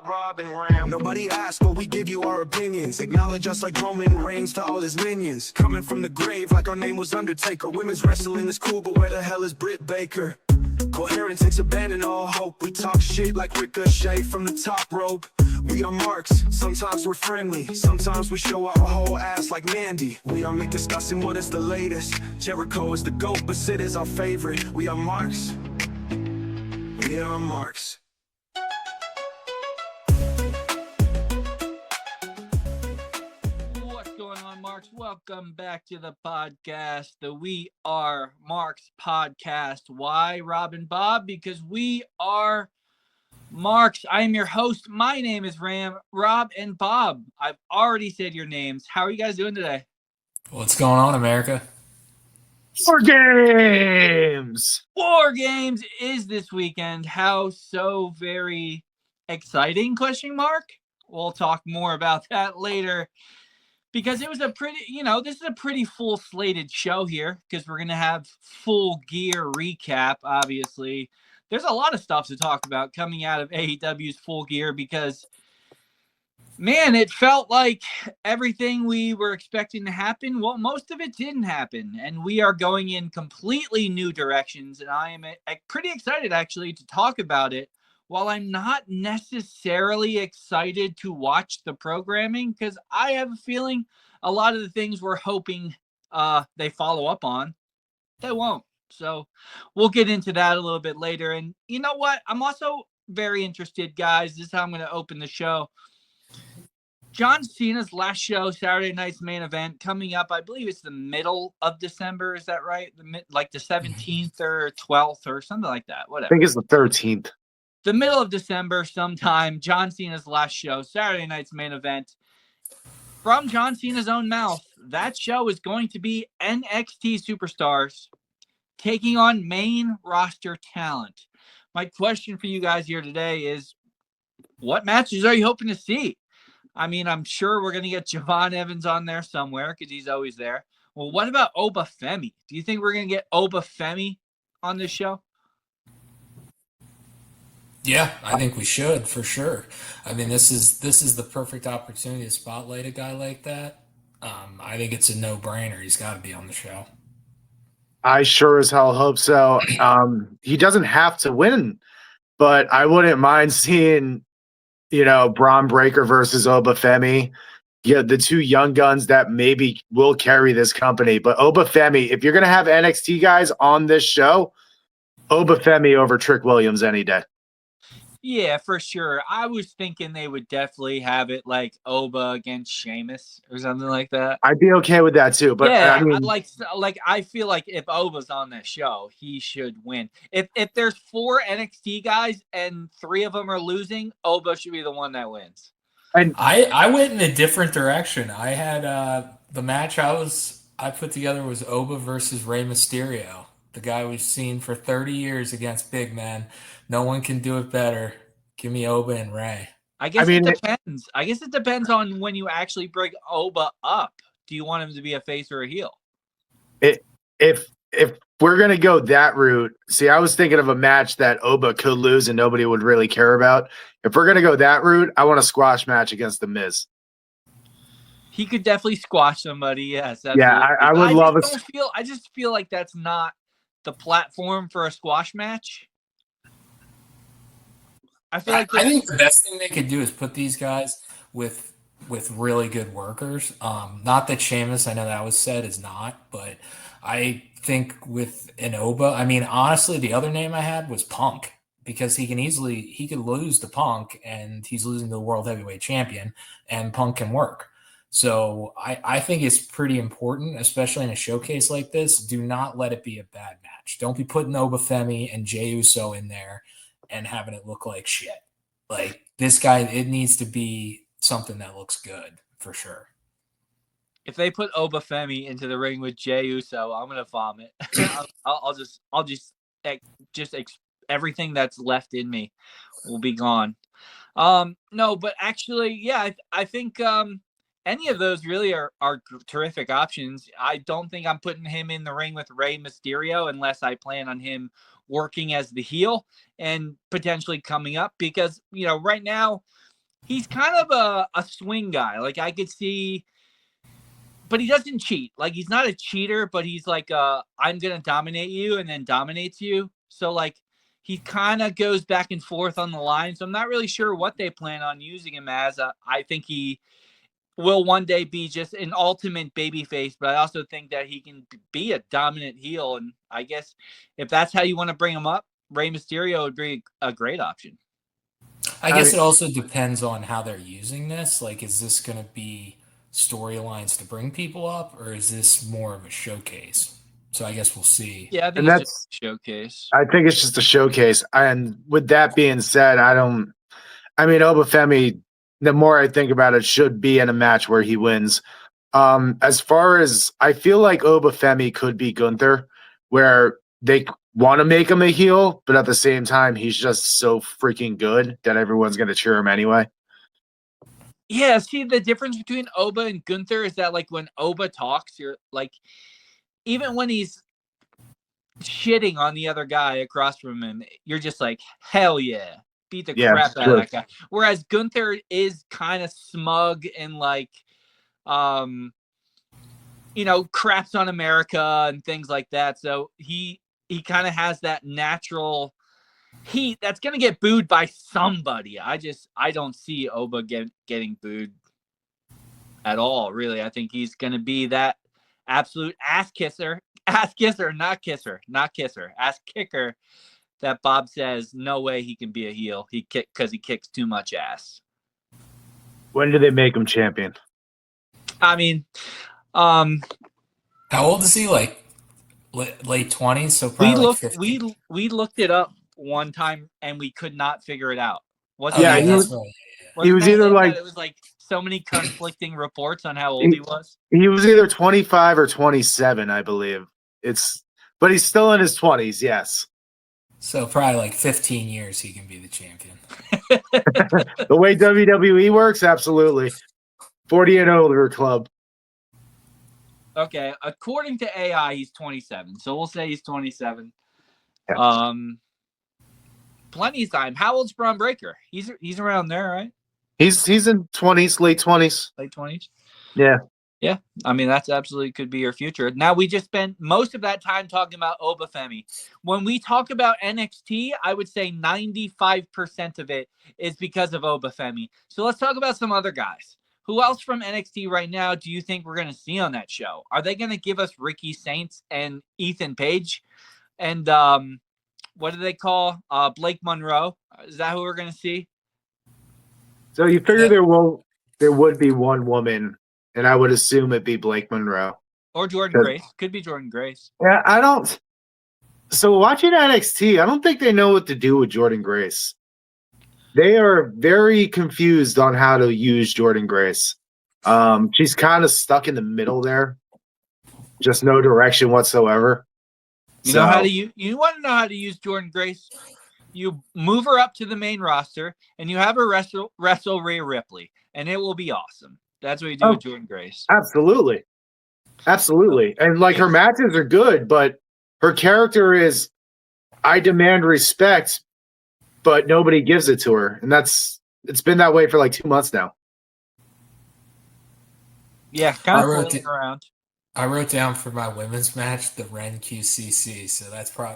Rob, and Ram. Nobody asked, but we give you our opinions. Acknowledge us like Roman Reigns to all his minions. Coming from the grave like our name was Undertaker. Women's wrestling is cool, but where the hell is Britt Baker? Coherence takes abandon all hope. We talk shit like Ricochet from the top rope. We are marks, sometimes we're friendly. Sometimes we show our whole ass like Mandy. We are discussing what is the latest. Jericho is the GOAT, but Sid is our favorite. We are marks. We are marks. What's going on, Marks? Welcome back to the podcast, the We Are Marks podcast. Why, Rob and Bob? Because we are Marks. I am your host. My name is Ram. Rob and Bob, I've already said your names. How are you guys doing today? What's going on, America? War Games! War Games is this weekend. How so very exciting, question mark? We'll talk more about that later. Because it was a pretty, this is a pretty full slated show here because we're going to have full gear recap, obviously. There's a lot of stuff to talk about coming out of AEW's Full Gear because, man, it felt like everything we were expecting to happen, well, most of it didn't happen. And we are going in completely new directions. And I am pretty excited, actually, to talk about it. While I'm not necessarily excited to watch the programming, because I have a feeling a lot of the things we're hoping they follow up on, they won't. So we'll get into that a little bit later. And you know what? I'm also very interested, guys. This is how I'm going to open the show. John Cena's last show, Saturday night's main event, coming up. I believe it's the middle of December. Is that right? Like the 17th or 12th or something like that. Whatever. I think it's the 13th. The middle of December sometime, John Cena's last show, Saturday night's main event. From John Cena's own mouth, that show is going to be NXT superstars taking on main roster talent. My question for you guys here today is, what matches are you hoping to see? I mean, I'm sure we're going to get Javon Evans on there somewhere because he's always there. Well, what about Oba Femi? Do you think we're going to get Oba Femi on this show? Yeah, I think we should for sure. I mean, this is the perfect opportunity to spotlight a guy like that. I think it's a no-brainer. He's got to be on the show. I sure as hell hope so. He doesn't have to win, but I wouldn't mind seeing, Braun Breaker versus Oba Femi. Yeah, the two young guns that maybe will carry this company. But Oba Femi, if you're going to have NXT guys on this show, Oba Femi over Trick Williams any day. Yeah, for sure. I was thinking they would definitely have it like Oba against Sheamus or something like that. I'd be okay with that too. But yeah, I mean, I feel like if Oba's on this show, he should win. If there's 4 NXT guys and 3 of them are losing, Oba should be the one that wins. And I went in a different direction. I had the match I put together was Oba versus Rey Mysterio, the guy we've seen for 30 years against big men. No one can do it better. Give me Oba and Ray. It depends. I guess it depends on when you actually bring Oba up. Do you want him to be a face or a heel? If we're gonna go that route, see, I was thinking of a match that Oba could lose and nobody would really care about. If we're gonna go that route, I want a squash match against The Miz. He could definitely squash somebody. Yes, yeah, I would love it. I just feel like that's not the platform for a squash match. I think the best thing they could do is put these guys with really good workers. Not that Sheamus, I know that was said, is not, but I think with an Oba, I mean, honestly, the other name I had was Punk because he could lose to Punk and he's losing to the World Heavyweight Champion and Punk can work. So I think it's pretty important, especially in a showcase like this. Do not let it be a bad match. Don't be putting Oba Femi and Jey Uso in there and having it look like shit. Like this guy, it needs to be something that looks good for sure. If they put Oba Femi into the ring with Jey Uso, I'm gonna vomit. I'll just everything that's left in me will be gone. No, but actually, yeah, I think any of those really are terrific options. I don't think I'm putting him in the ring with Rey Mysterio unless I plan on him working as the heel and potentially coming up because, right now he's kind of a swing guy. Like I could see, but he doesn't cheat. Like he's not a cheater, but he's like, I'm gonna dominate you, and then dominates you. So like he kind of goes back and forth on the line. So I'm not really sure what they plan on using him as. I think he will one day be just an ultimate babyface, but I also think that he can be a dominant heel. And I guess if that's how you want to bring him up, Rey Mysterio would be a great option. I guess it also depends on how they're using this. Like, is this going to be storylines to bring people up, or is this more of a showcase? So I guess we'll see. Yeah, I think And it's that's just a showcase. I think it's just a showcase. And with that being said, Obafemi, the more I think about it, should be in a match where he wins. As far as I feel like Obafemi could be Gunther, where they want to make him a heel, but at the same time, he's just so freaking good that everyone's going to cheer him anyway. Yeah, see, the difference between Oba and Gunther is that, like, when Oba talks, you're like, even when he's shitting on the other guy across from him, you're just like, hell yeah, beat the crap out of that guy. Whereas Gunther is kind of smug and like, craps on America and things like that. So he kind of has that natural heat that's gonna get booed by somebody. I don't see Oba getting booed at all, really. I think he's gonna be that absolute ass kicker, ass kicker that Bob says no way he can be a heel. Because he kicks too much ass. When do they make him champion? I mean, how old is he? Like late 20s, so probably we looked it up one time and we could not figure it out. That's right. He was either like, it was like so many conflicting reports on how old he was. He was either 25 or 27, I believe. But he's still in his 20s, yes. So probably like 15 years he can be the champion. The way WWE works, absolutely. 40 and older club. Okay, according to AI, he's 27. So we'll say he's 27. Yeah. Plenty of time. How old's Braun Breaker? He's around there, right? He's in 20s, late 20s. Late 20s? Yeah. Yeah. I mean, that's absolutely could be your future. Now, we just spent most of that time talking about Obafemi. When we talk about NXT, I would say 95% of it is because of Obafemi. So let's talk about some other guys. Who else from NXT right now do you think we're going to see on that show? Are they going to give us Ricky Saints and Ethan Page? And what do they call Blake Monroe? Is that who we're going to see? So you figure there would be one woman, and I would assume it'd be Blake Monroe. Or Jordan Grace. Could be Jordan Grace. Yeah, So watching NXT, I don't think they know what to do with Jordan Grace. They are very confused on how to use Jordan Grace. She's kind of stuck in the middle there. Just no direction whatsoever. You want to know how to use Jordan Grace? You move her up to the main roster and you have her wrestle Rhea Ripley, and it will be awesome. That's what you do with Jordan Grace. Absolutely. And like her matches are good, but her character is, I demand respect, but nobody gives it to her. And it's been that way for like 2 months now. Yeah, kind of floating around. I wrote down for my women's match the Ren QCC, so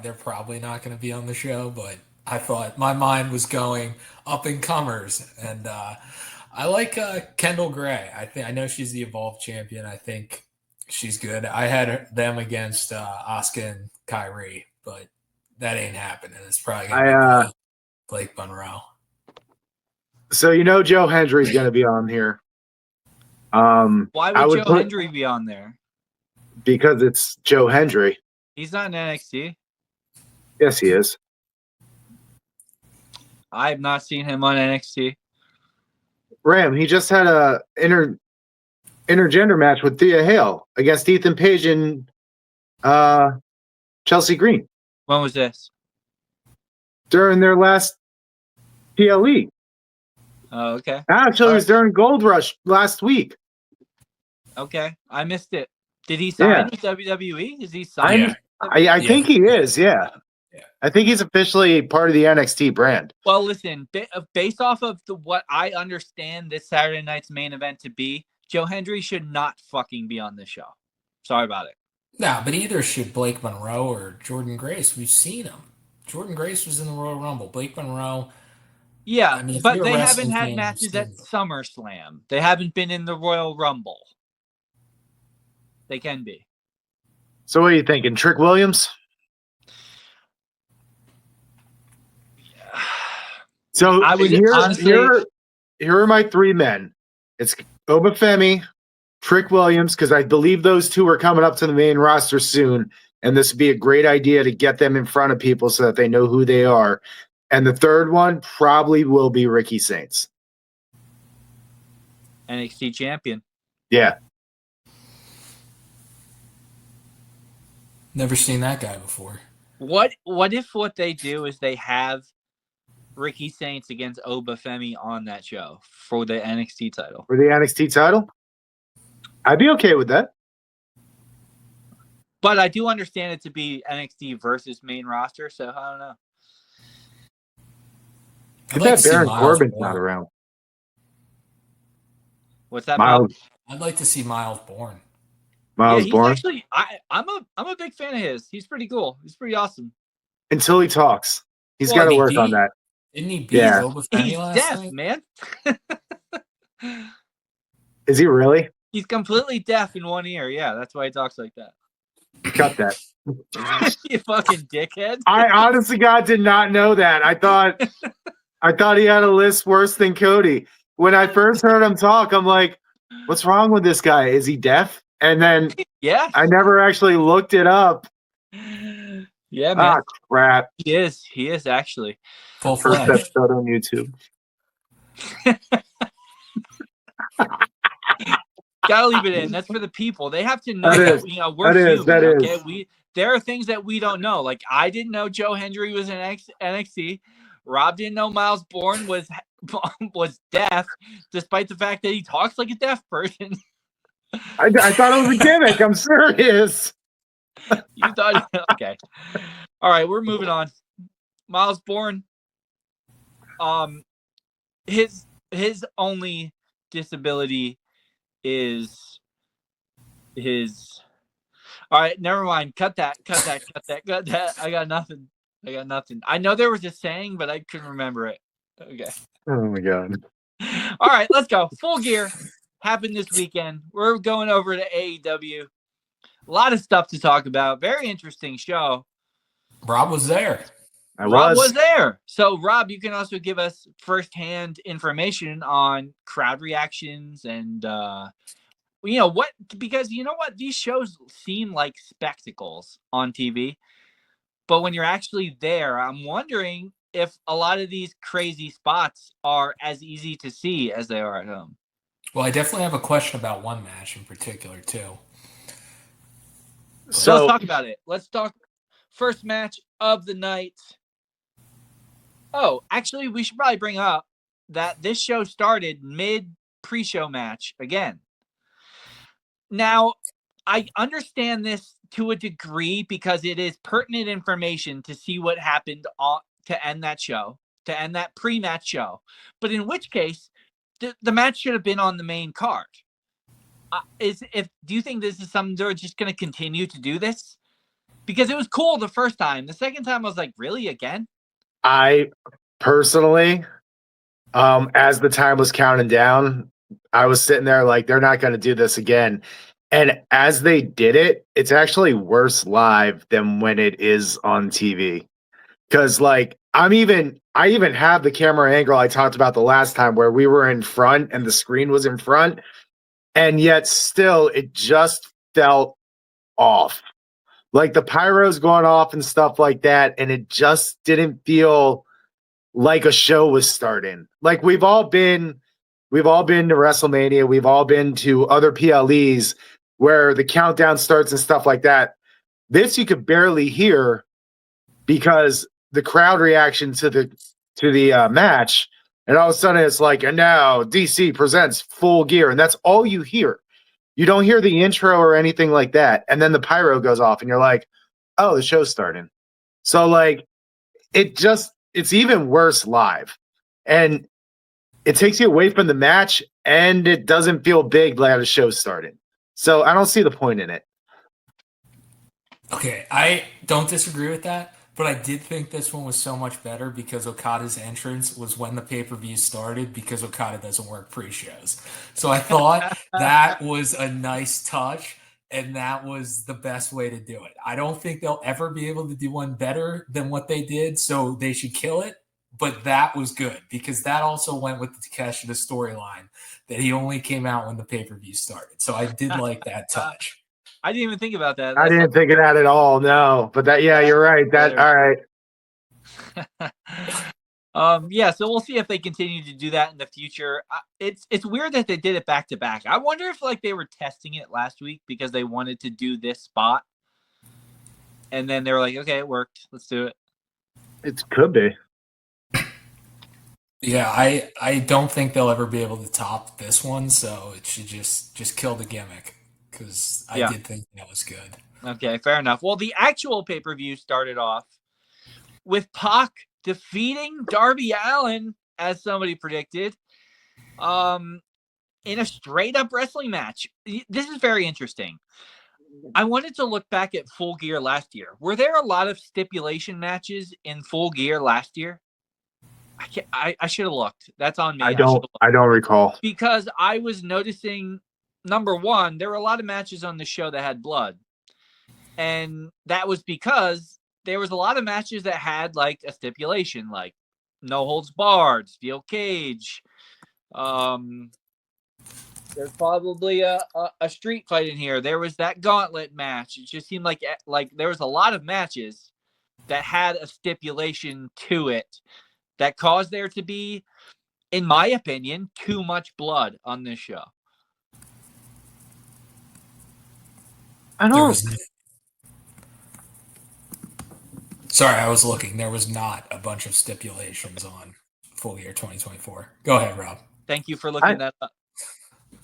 they're probably not going to be on the show, but I thought my mind was going up and comers, and I like Kendall Gray. I know she's the Evolve champion. I think she's good. I had them against Asuka and Kyrie, but that ain't happening. It's probably going to be Blake Monroe. So Joe Hendry's going to be on here. Why would Joe Hendry be on there? Because it's Joe Hendry. He's not in NXT. Yes, he is. I have not seen him on NXT. Ram, he just had a intergender match with Thea Hale against Ethan Page and Chelsea Green. When was this? During their last PLE. Oh, okay. Actually, it was during Gold Rush last week. Okay, I missed it. Did he sign with WWE? Is he signed? I think he is, yeah. I think he's officially part of the NXT brand. Well, listen, based off of what I understand this Saturday night's main event to be, Joe Hendry should not fucking be on this show. Sorry about it. No, but either should Blake Monroe or Jordan Grace. We've seen him. Jordan Grace was in the Royal Rumble. Blake Monroe. Yeah, I mean, if but you're a they haven't wrestling had fan, matches you've at seen them. SummerSlam. They haven't been in the Royal Rumble. They can be. So what are you thinking? Trick Williams? So I would honestly. here are my three men. It's Obafemi, Trick Williams, because I believe those two are coming up to the main roster soon, and this would be a great idea to get them in front of people so that they know who they are. And the third one probably will be Ricky Saints. NXT champion. Yeah. Never seen that guy before. What if what they do is they have Ricky Saints against Obafemi on that show for the NXT title? For the NXT title? I'd be okay with that. But I do understand it to be NXT versus main roster, so I don't know. I'd Get like that to see Baron Miles Corbin's Bourne. not around. What's that about? Miles, I'd like to see Miles Bourne. Miles he's Bourne. actually I'm a big fan of his. He's pretty cool. He's pretty awesome. Until he talks. He's Well, got to he work beat- on that. Didn't he beat Yeah. Obafemi He's last deaf, night? man. Is he really? He's completely deaf in one ear. Yeah, that's why he talks like that. Cut that. You fucking dickhead. I honestly, God, did not know that. I thought he had a list worse than Cody. When I first heard him talk, I'm like, what's wrong with this guy? Is he deaf? And then Yeah. I never actually looked it up. Yeah, man. Ah, crap. He is. He is actually. Full First fledged. episode on YouTube. Gotta leave it in. That's for the people. They have to know That that, is. we're That is. human. That is. Okay, there are things that we don't know. Like I didn't know Joe Hendry was in NXT. Rob didn't know Miles Bourne was deaf, despite the fact that he talks like a deaf person. I thought it was a gimmick. I'm serious. You thought okay. All right, we're moving on. Miles Bourne. His only disability is his. All right, never mind. Cut that. I got nothing. I know there was a saying, but I couldn't remember it. Okay. Oh my God. All right, let's go. Full Gear happened this weekend. We're going over to AEW. A lot of stuff to talk about. Very interesting show. Rob was there. Rob was there. So, Rob, you can also give us firsthand information on crowd reactions and, because you know what? These shows seem like spectacles on TV. But when you're actually there, I'm wondering if a lot of these crazy spots are as easy to see as they are at home. Well, I definitely have a question about one match in particular, too. So let's talk about it. Let's talk first match of the night. Oh, actually, we should probably bring up that this show started mid pre-show match again. Now, I understand this to a degree because it is pertinent information to see what happened to end that show, to end that pre-match show. But in which case, the match should have been on the main card. Do you think this is something they're just going to continue to do this? Because it was cool the first time. The second time, I was like, really, again? I personally, as the time was counting down, I was sitting there like, they're not going to do this again. And as they did it, it's actually worse live than when it is on TV. Because like I even have the camera angle I talked about the last time where we were in front and the screen was in front, and yet still it just felt off. Like the pyros going off and stuff like that, and it just didn't feel like a show was starting. Like we've all been to WrestleMania, we've all been to other PLEs where the countdown starts and stuff like that. This you could barely hear because the crowd reaction to the match, and all of a sudden it's like, and now DC presents Full Gear, and that's all you hear. You don't hear the intro or anything like that, and then the pyro goes off, and you're like, oh, the show's starting. So like it's even worse live. And it takes you away from the match and it doesn't feel big like the show started. So I don't see the point in it. Okay, I don't disagree with that, but I did think this one was so much better because Okada's entrance was when the pay-per-view started because Okada doesn't work pre-shows. So I thought that was a nice touch and that was the best way to do it. I don't think they'll ever be able to do one better than what they did, so they should kill it. But that was good because that also went with the Takeshita storyline that he only came out when the pay-per-view started. So I did like that touch. I didn't even think about that. I didn't think of that at all. No, but you're right. That all right. Yeah, so we'll see if they continue to do that in the future. It's weird that they did it back to back. I wonder if like they were testing it last week because they wanted to do this spot, and then they were like, "Okay, it worked. Let's do it." It could be. Yeah, I don't think they'll ever be able to top this one, so it should just kill the gimmick because I did think that was good. Okay, fair enough. Well, the actual pay-per-view started off with Pac defeating Darby Allin, as somebody predicted, in a straight-up wrestling match. This is very interesting. I wanted to look back at Full Gear last year. Were there a lot of stipulation matches in Full Gear last year? I should have looked. That's on me. I don't recall. Because I was noticing, number one, there were a lot of matches on the show that had blood. And that was because there was a lot of matches that had like a stipulation, like no holds barred, steel cage. There's probably a street fight in here. There was that gauntlet match. It just seemed like there was a lot of matches that had a stipulation to it that caused there to be, in my opinion, too much blood on this show. Sorry, I was looking. There was not a bunch of stipulations on Full Year 2024. Go ahead, Rob. Thank you for looking that up.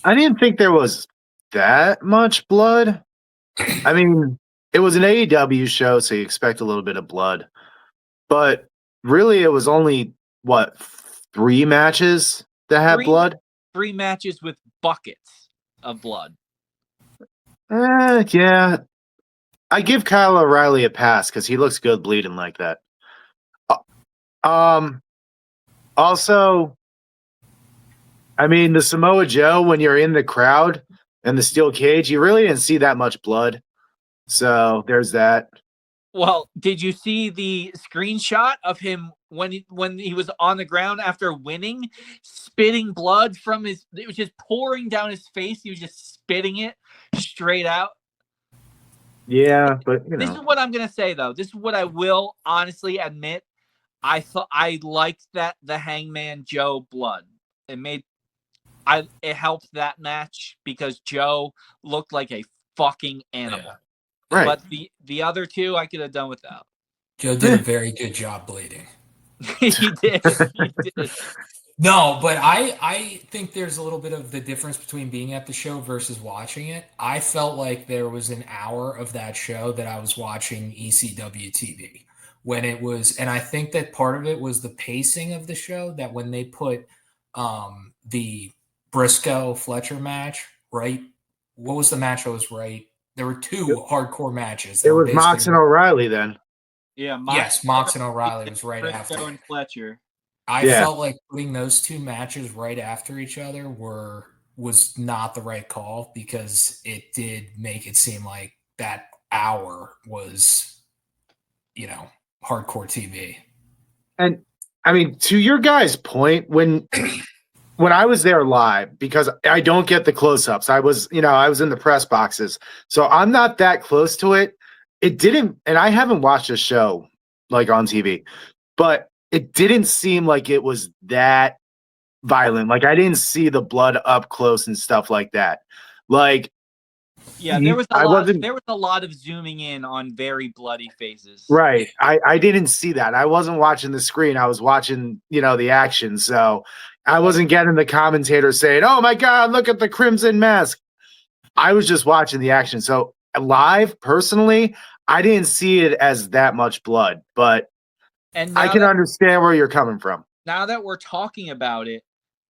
I didn't think there was that much blood. I mean, it was an AEW show, so you expect a little bit of blood. But really, it was only, 3 matches that had blood? 3 matches with buckets of blood. Yeah. I give Kyle O'Reilly a pass because he looks good bleeding like that. Also, I mean, the Samoa Joe, when you're in the crowd and the steel cage, you really didn't see that much blood. So there's that. Well, did you see the screenshot of him when he was on the ground after winning, spitting blood from it was just pouring down his face. He was just spitting it straight out. Yeah, but This is what I'm going to say, though. This is what I will honestly admit. I thought I liked that the Hangman Joe blood. It helped that match because Joe looked like a fucking animal. Yeah. Right. But the other two I could have done without. Joe did a very good job bleeding. He did. He did. No, but I think there's a little bit of the difference between being at the show versus watching it. I felt like there was an hour of that show that I was watching ECW TV when it was, and I think that part of it was the pacing of the show, that when they put the Briscoe Fletcher match, right? What was the match that was right? There were 2 hardcore matches. It was Mox and O'Reilly then. Yeah, Mox and O'Reilly was right Briscoe after. And Fletcher. I felt like putting those 2 matches right after each other was not the right call because it did make it seem like that hour was, hardcore TV. And I mean, to your guys' point, when I was there live, because I don't get the close-ups, I was in the press boxes, so I'm not that close to it. It didn't, and I haven't watched a show like on TV, but it didn't seem like it was that violent. Like I didn't see the blood up close and stuff like that. Like, yeah, there was a lot of zooming in on very bloody faces. Right. I didn't see that. I wasn't watching the screen. I was watching, the action. So I wasn't getting the commentator saying, "Oh my God, look at the crimson mask." I was just watching the action. So live, personally, I didn't see it as that much blood, but And I can understand where you're coming from. now that we're talking about it,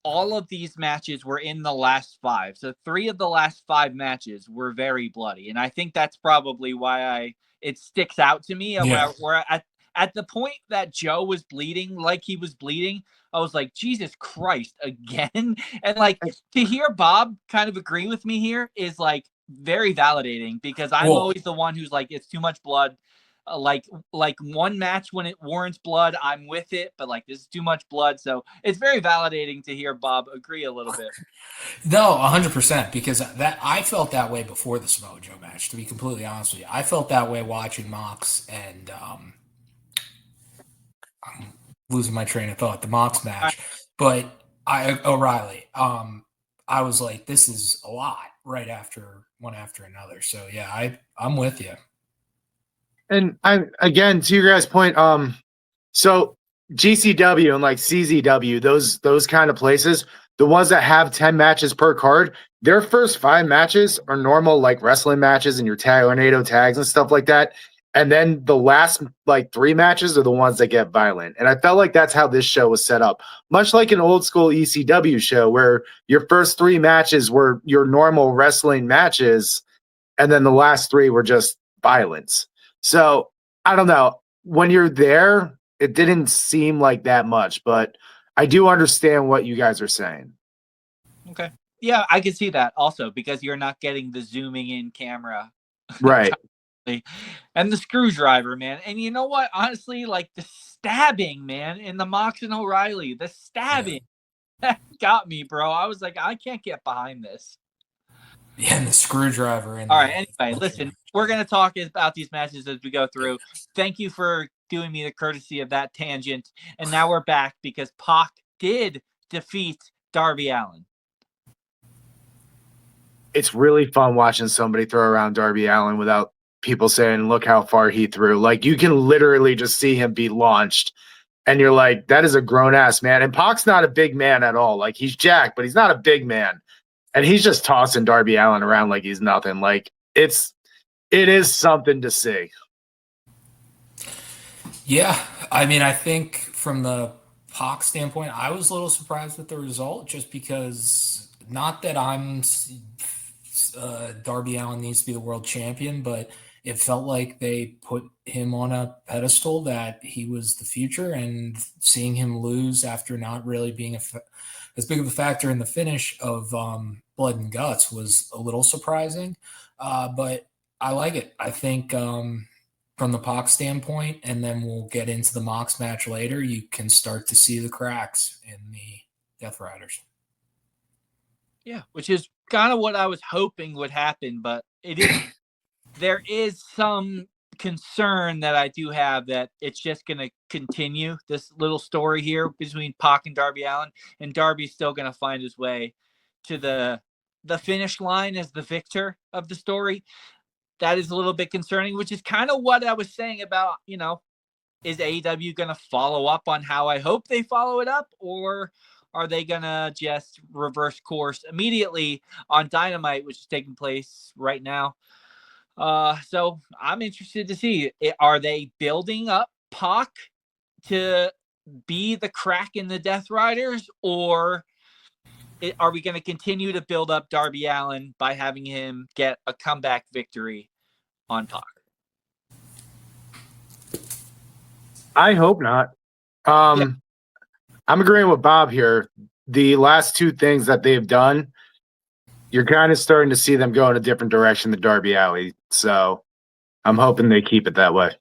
all of these matches were in the last 5. So 3 of the last 5 matches were very bloody. And I think that's probably why it sticks out to me. Yeah. Where at the point that Joe was bleeding like he was bleeding, I was like, Jesus Christ, again? And like to hear Bob kind of agree with me here is like very validating, because I'm always the one who's like, it's too much blood. Like one match when it warrants blood, I'm with it, but like this is too much blood. So it's very validating to hear Bob agree a little bit. No, 100%, because that I felt that way before the Samoa Joe match, to be completely honest with you. I felt that way watching Mox and I'm losing my train of thought, the Mox match. But O'Reilly, I was like, this is a lot right after one after another. So yeah, I'm with you. And again, to your guys' point, so GCW and like CZW, those kind of places, the ones that have 10 matches per card, their first 5 matches are normal like wrestling matches and your tornado tags and stuff like that. And then the last like 3 matches are the ones that get violent. And I felt like that's how this show was set up. Much like an old school ECW show where your first 3 matches were your normal wrestling matches, and then the last 3 were just violence. So I don't know. When you're there, it didn't seem like that much, but I do understand what you guys are saying. Okay. Yeah, I can see that also, because you're not getting the zooming in camera. Right. And the screwdriver, man. And you know what? Honestly, like the stabbing, man, in the Mox and O'Reilly, the stabbing, that got me, bro. I was like, I can't get behind this. Yeah, and the screwdriver. And all right. Anyway, listen, we're going to talk about these matches as we go through. Thank you for doing me the courtesy of that tangent. And now we're back because Pac did defeat Darby Allin. It's really fun watching somebody throw around Darby Allin without people saying, look how far he threw. Like, you can literally just see him be launched. And you're like, that is a grown-ass man. And Pac's not a big man at all. Like, he's jacked, but he's not a big man. And he's just tossing Darby Allin around like he's nothing. Like, it is something to see. Yeah, I mean, I think from the Pac standpoint, I was a little surprised with the result, just because not that I'm Darby Allin needs to be the world champion, but it felt like they put him on a pedestal that he was the future, and seeing him lose after not really being as big of a factor in the finish of Blood and Guts was a little surprising, but I like it. I think from the Pac standpoint, and then we'll get into the Mox match later, you can start to see the cracks in the Death Riders. Yeah, which is kind of what I was hoping would happen, but there is some concern that I do have that it's just going to continue this little story here between Pac and Darby Allin, and Darby's still going to find his way to the finish line as the victor of the story. That is a little bit concerning, which is kind of what I was saying about, is AEW going to follow up on how I hope they follow it up, or are they going to just reverse course immediately on Dynamite, which is taking place right now? So I'm interested to see, are they building up Pac to be the crack in the Death Riders, or are we going to continue to build up Darby Allin by having him get a comeback victory on Pac? I hope not. I'm agreeing with Bob here. The last 2 things that they've done, you're kind of starting to see them go in a different direction than Darby Allin. So I'm hoping they keep it that way.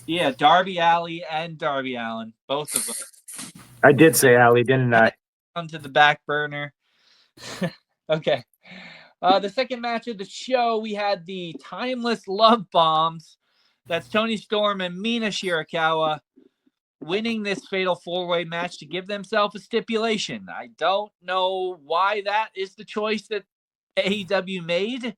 Yeah, Darby Allin and Darby Allin, both of them. I did say Alley, didn't I? Onto the back burner. Okay. The second match of the show, we had the Timeless Love Bombs. That's Tony Storm and Mina Shirakawa winning this fatal 4-way match to give themselves a stipulation. I don't know why that is the choice that AEW made.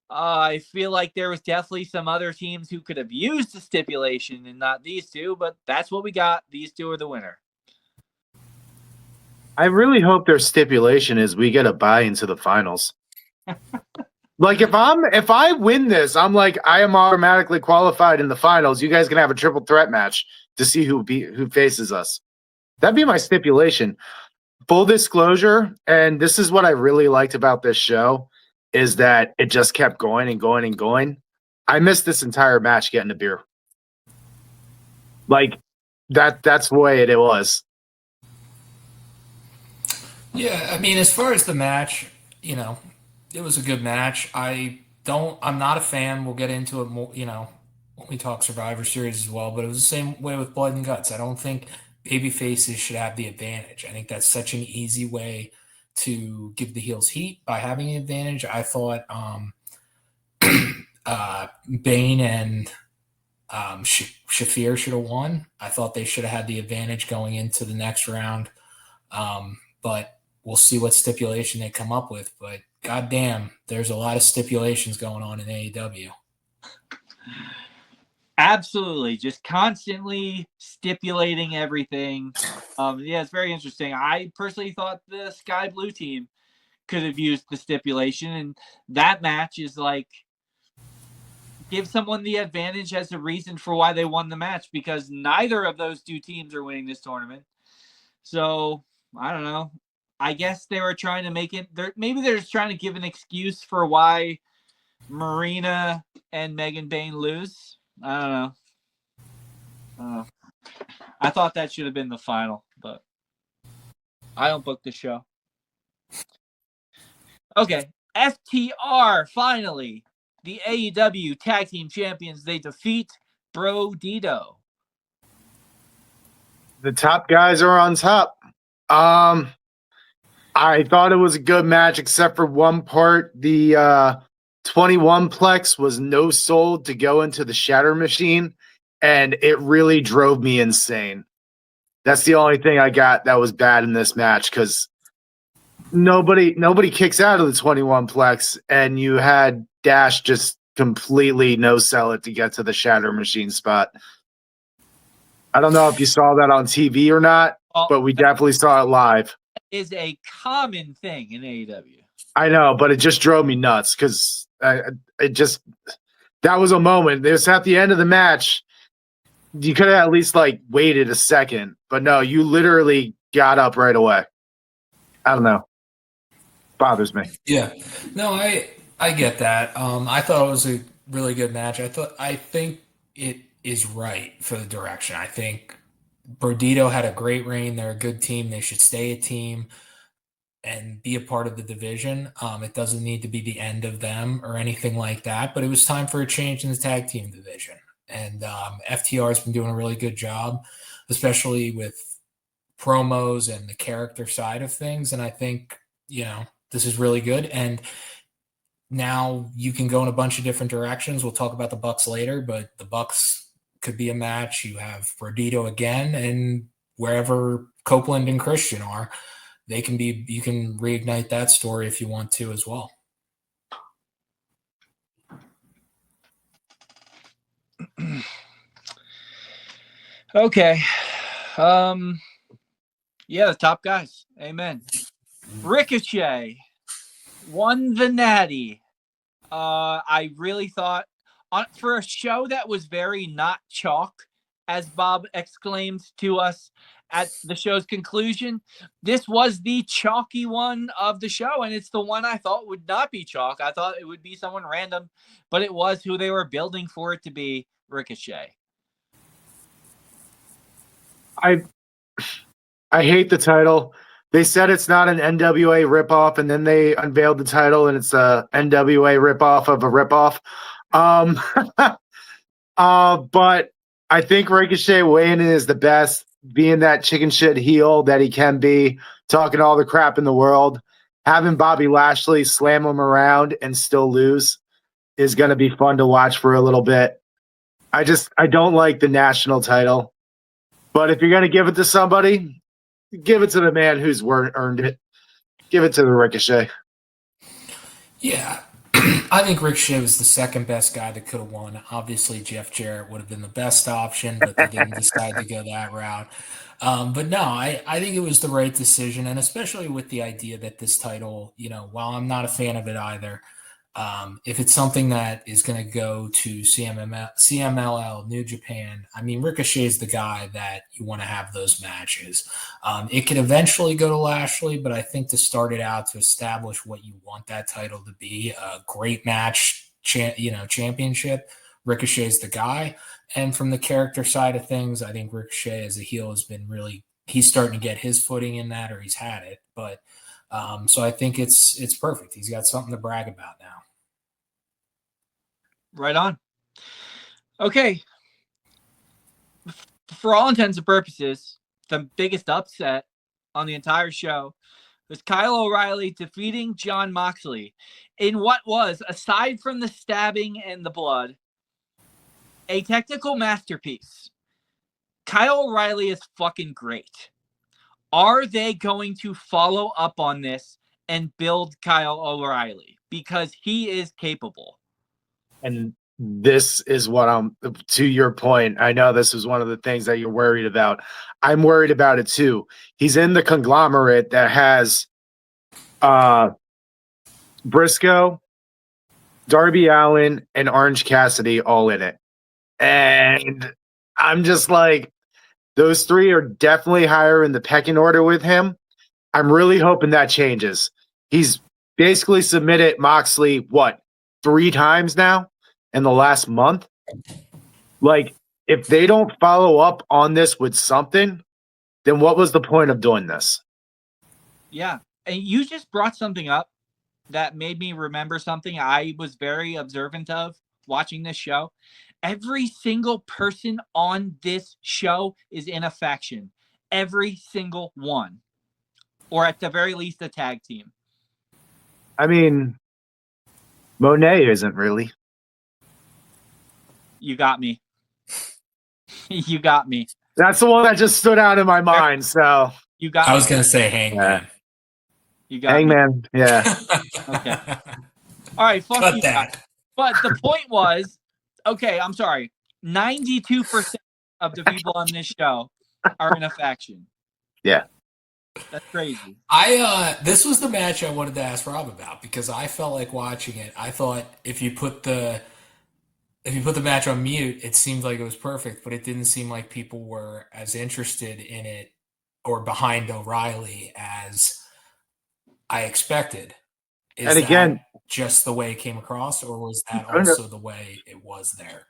I feel like there was definitely some other teams who could have used the stipulation and not these two, but that's what we got. These two are the winner. I really hope their stipulation is we get a bye into the finals. Like if I win this, I'm like I am automatically qualified in the finals. You guys can have a triple threat match to see who faces us. That'd be my stipulation. Full disclosure, and this is what I really liked about this show, is that it just kept going and going and going. I missed this entire match getting a beer. Like that's the way it was. Yeah, I mean, as far as the match, it was a good match. I'm not a fan. We'll get into it more, when we talk Survivor Series as well, but it was the same way with Blood and Guts. I don't think baby faces should have the advantage. I think that's such an easy way to give the heels heat by having an advantage. I thought Bane and Shafir should have won. I thought they should have had the advantage going into the next round. But we'll see what stipulation they come up with. But goddamn, there's a lot of stipulations going on in AEW. Absolutely, just constantly stipulating everything. Yeah, it's very interesting. I personally thought the Sky Blue team could have used the stipulation, and that match is like give someone the advantage as a reason for why they won the match, because neither of those two teams are winning this tournament. So I don't know. I guess they were trying to make it. Maybe they're just trying to give an excuse for why Marina and Megan Bain lose. I don't know. I thought that should have been the final, but I don't book the show. Okay, FTR finally, the AEW Tag Team Champions. They defeat Bro Dito. The top guys are on top. I thought it was a good match, except for one part. The 21 plex was no sold to go into the shatter machine, and it really drove me insane. That's the only thing I got that was bad in this match, because nobody kicks out of the 21 plex, and you had Dash just completely no sell it to get to the shatter machine spot. I don't know if you saw that on TV or not, but we definitely saw it live. Is a common thing in AEW. I know, but it just drove me nuts because that was a moment. It was at the end of the match. You could have at least waited a second, but no, you literally got up right away. I don't know. Bothers me. Yeah. No, I get that. I thought it was a really good match. I think it is right for the direction. I think Brodito had a great reign. They're a good team. They should stay a team and be a part of the division. It doesn't need to be the end of them or anything like that, but it was time for a change in the tag team division. And FTR has been doing a really good job, especially with promos and the character side of things. And I think, this is really good. And now you can go in a bunch of different directions. We'll talk about the Bucks later, but the Bucks could be a match. You have Brodito again, and wherever Copeland and Christian are, you can reignite that story if you want to as well. Okay. Yeah, the top guys. Amen. Ricochet won the Natty. I really thought for a show that was very not chalk, as Bob exclaimed to us at the show's conclusion, this was the chalky one of the show, and it's the one I thought would not be chalk. I thought it would be someone random, but it was who they were building for it to be, Ricochet. I hate the title. They said it's not an NWA ripoff, and then they unveiled the title, and it's a NWA ripoff of a ripoff. But I think Ricochet weighing in is the best, being that chicken shit heel that he can be, talking all the crap in the world. Having Bobby Lashley slam him around and still lose is going to be fun to watch for a little bit. I don't like the national title, but if you're going to give it to somebody, give it to the man who's earned it. Give it to the Ricochet. Yeah. I think Ricochet was the second best guy that could have won. Obviously, Jeff Jarrett would have been the best option, but they didn't decide to go that route. But no, I think it was the right decision, and especially with the idea that this title, while I'm not a fan of it either, If it's something that is going to go to CMLL, New Japan, I mean, Ricochet's the guy that you want to have those matches. It could eventually go to Lashley, but I think to start it out, to establish what you want that title to be, a great match, championship, Ricochet's the guy. And from the character side of things, I think Ricochet as a heel has been he's starting to get his footing in that, or he's had it. But so I think it's perfect. He's got something to brag about now. Right on. Okay. For all intents and purposes, the biggest upset on the entire show was Kyle O'Reilly defeating Jon Moxley in what was, aside from the stabbing and the blood, a technical masterpiece. Kyle O'Reilly is fucking great. Are they going to follow up on this and build Kyle O'Reilly? Because he is capable. And this is what to your point. I know this is one of the things that you're worried about. I'm worried about it too. He's in the conglomerate that has Briscoe, Darby Allin, and Orange Cassidy all in it. And I'm just like, those three are definitely higher in the pecking order with him. I'm really hoping that changes. He's basically submitted Moxley, 3 times now in the last month? Like, if they don't follow up on this with something, then what was the point of doing this? Yeah. And you just brought something up that made me remember something I was very observant of watching this show. Every single person on this show is in a faction. Every single one. Or at the very least, a tag team. I mean, Monet isn't really. You got me. You got me. That's the one that just stood out in my mind. So you got. I was gonna say Hangman. You got Hangman. Me. Yeah. Okay. All right. Fuck Cut you that. guys. But the point was, okay. I'm sorry. 92% of the people on this show are in a faction. Yeah. That's crazy. This was the match I wanted to ask Rob about, because I felt like watching it. I thought if you put the match on mute, it seemed like it was perfect, but it didn't seem like people were as interested in it or behind O'Reilly as I expected. Is and again, that just the way it came across, or was that also the way it was there?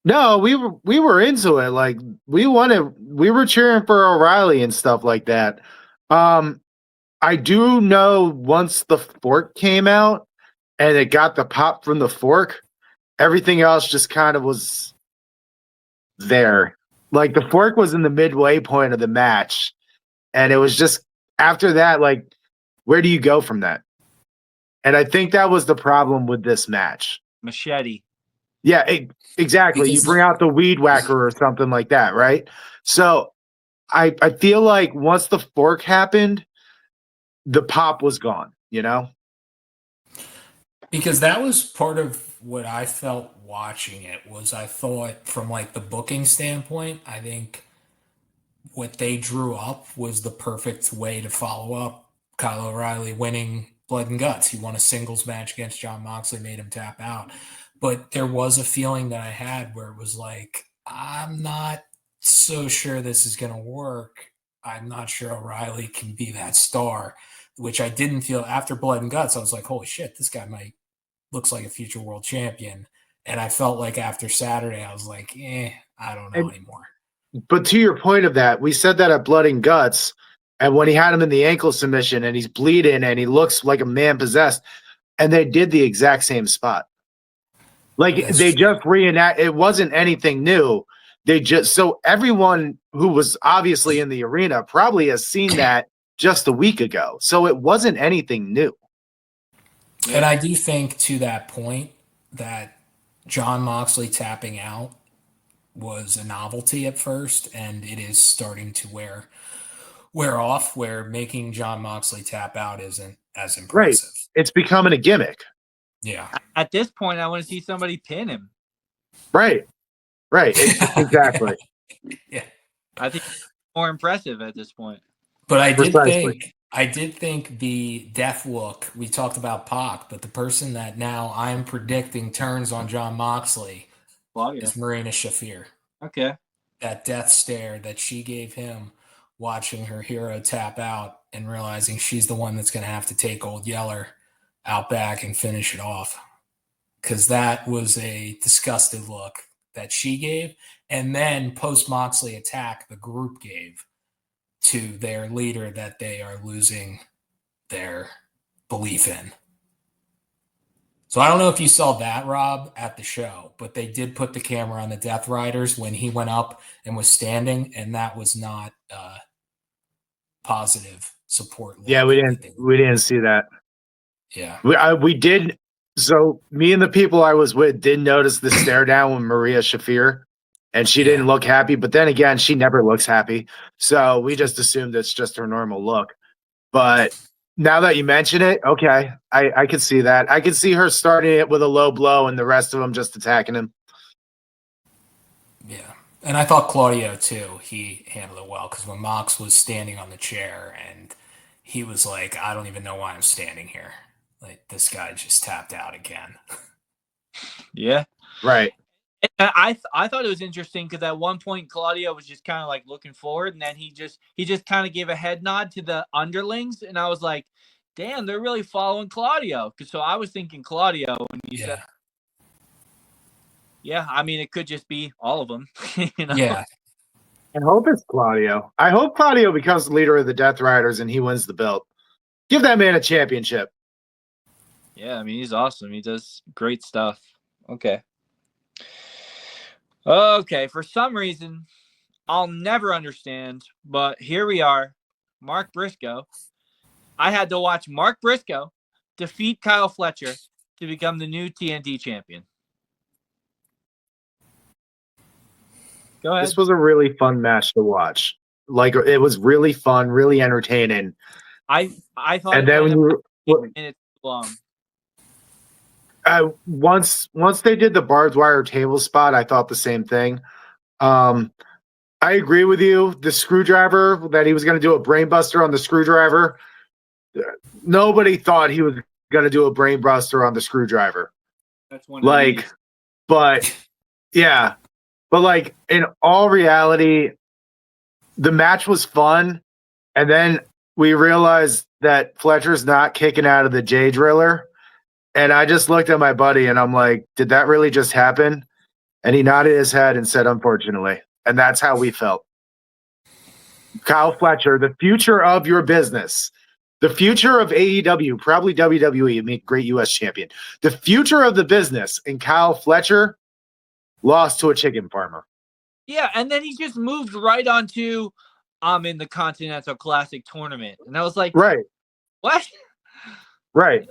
No, we were into it. Like, we were cheering for O'Reilly and stuff like that. I do know once the fork came out and it got the pop from the fork, everything else just kind of was there. Like, the fork was in the midway point of the match, and it was just after that, like, where do you go from that? And I think that was the problem with this match. Machete. Yeah, exactly. You bring out the weed whacker or something like that, right? So I feel like once the fork happened, the pop was gone, you know? Because that was part of what I felt watching it. Was I thought from like the booking standpoint, I think what they drew up was the perfect way to follow up Kyle O'Reilly winning Blood and Guts. He won a singles match against Jon Moxley, made him tap out. But there was a feeling that I had where it was like, I'm not so sure this is going to work. I'm not sure O'Reilly can be that star, which I didn't feel after Blood and Guts. I was like, holy shit, this guy looks like a future world champion. And I felt like after Saturday, I was like, I don't know anymore. But to your point of that, we said that at Blood and Guts, and when he had him in the ankle submission and he's bleeding and he looks like a man possessed, and they did the exact same spot. Like, That's they true. just reenact. It wasn't anything new. So everyone who was obviously in the arena probably has seen that just a week ago. So it wasn't anything new. And I do think, to that point, that Jon Moxley tapping out was a novelty at first, and it is starting to wear off, where making Jon Moxley tap out isn't as impressive. Right. It's becoming a gimmick. Yeah. At this point, I want to see somebody pin him. Right. Exactly. Yeah. I think it's more impressive at this point. But I did Precisely. think I did think the death look, we talked about Pac, but the person that now I'm predicting turns on John Moxley Claudia. is Marina Shafir. Okay. That death stare that she gave him watching her hero tap out and realizing she's the one that's going to have to take Old Yeller out back and finish it off. Because that was a disgusted look that she gave. And then post Moxley attack, the group gave to their leader that they are losing their belief in. So I don't know if you saw that, Rob, at the show, but they did put the camera on the Death Riders when he went up and was standing, and that was not positive support. Yeah, we didn't see that. Yeah. We did. So me and the people I was with did notice the stare down with Maria Shafir, and she didn't look happy. But then again, she never looks happy. So we just assumed it's just her normal look. But now that you mention it, okay, I can see that. I can see her starting it with a low blow and the rest of them just attacking him. Yeah. And I thought Claudio, too, he handled it well because when Mox was standing on the chair and he was like, I don't even know why I'm standing here. Like, this guy just tapped out again. Yeah. Right. I thought it was interesting because at one point Claudio was just kind of like looking forward, and then he just kind of gave a head nod to the underlings, and I was like, "Damn, they're really following Claudio." So I was thinking Claudio, and he said, "Yeah, I mean, it could just be all of them." You know? Yeah. I hope it's Claudio. I hope Claudio becomes the leader of the Death Riders and he wins the belt. Give that man a championship. Yeah, I mean, he's awesome. He does great stuff. Okay, for some reason, I'll never understand, but here we are. Mark Briscoe. I had to watch Mark Briscoe defeat Kyle Fletcher to become the new TNT champion. Go ahead. This was a really fun match to watch. Like, it was really fun, really entertaining. I thought And then when you 8 minutes long. once they did the barbed wire table spot, I thought the same thing. I agree with you. The screwdriver that he was going to do a brainbuster on the screwdriver. Nobody thought he was going to do a brainbuster on the screwdriver. That's one. But yeah, but like in all reality, the match was fun, and then we realized that Fletcher's not kicking out of the J Driller. And I just looked at my buddy and I'm like, did that really just happen? And he nodded his head and said, unfortunately. And that's how we felt. Kyle Fletcher, the future of your business, the future of AEW, probably WWE, make a great U.S. champion. The future of the business, and Kyle Fletcher lost to a chicken farmer. Yeah, and then he just moved right onto I'm in the Continental Classic tournament. And I was like, right. What? Right.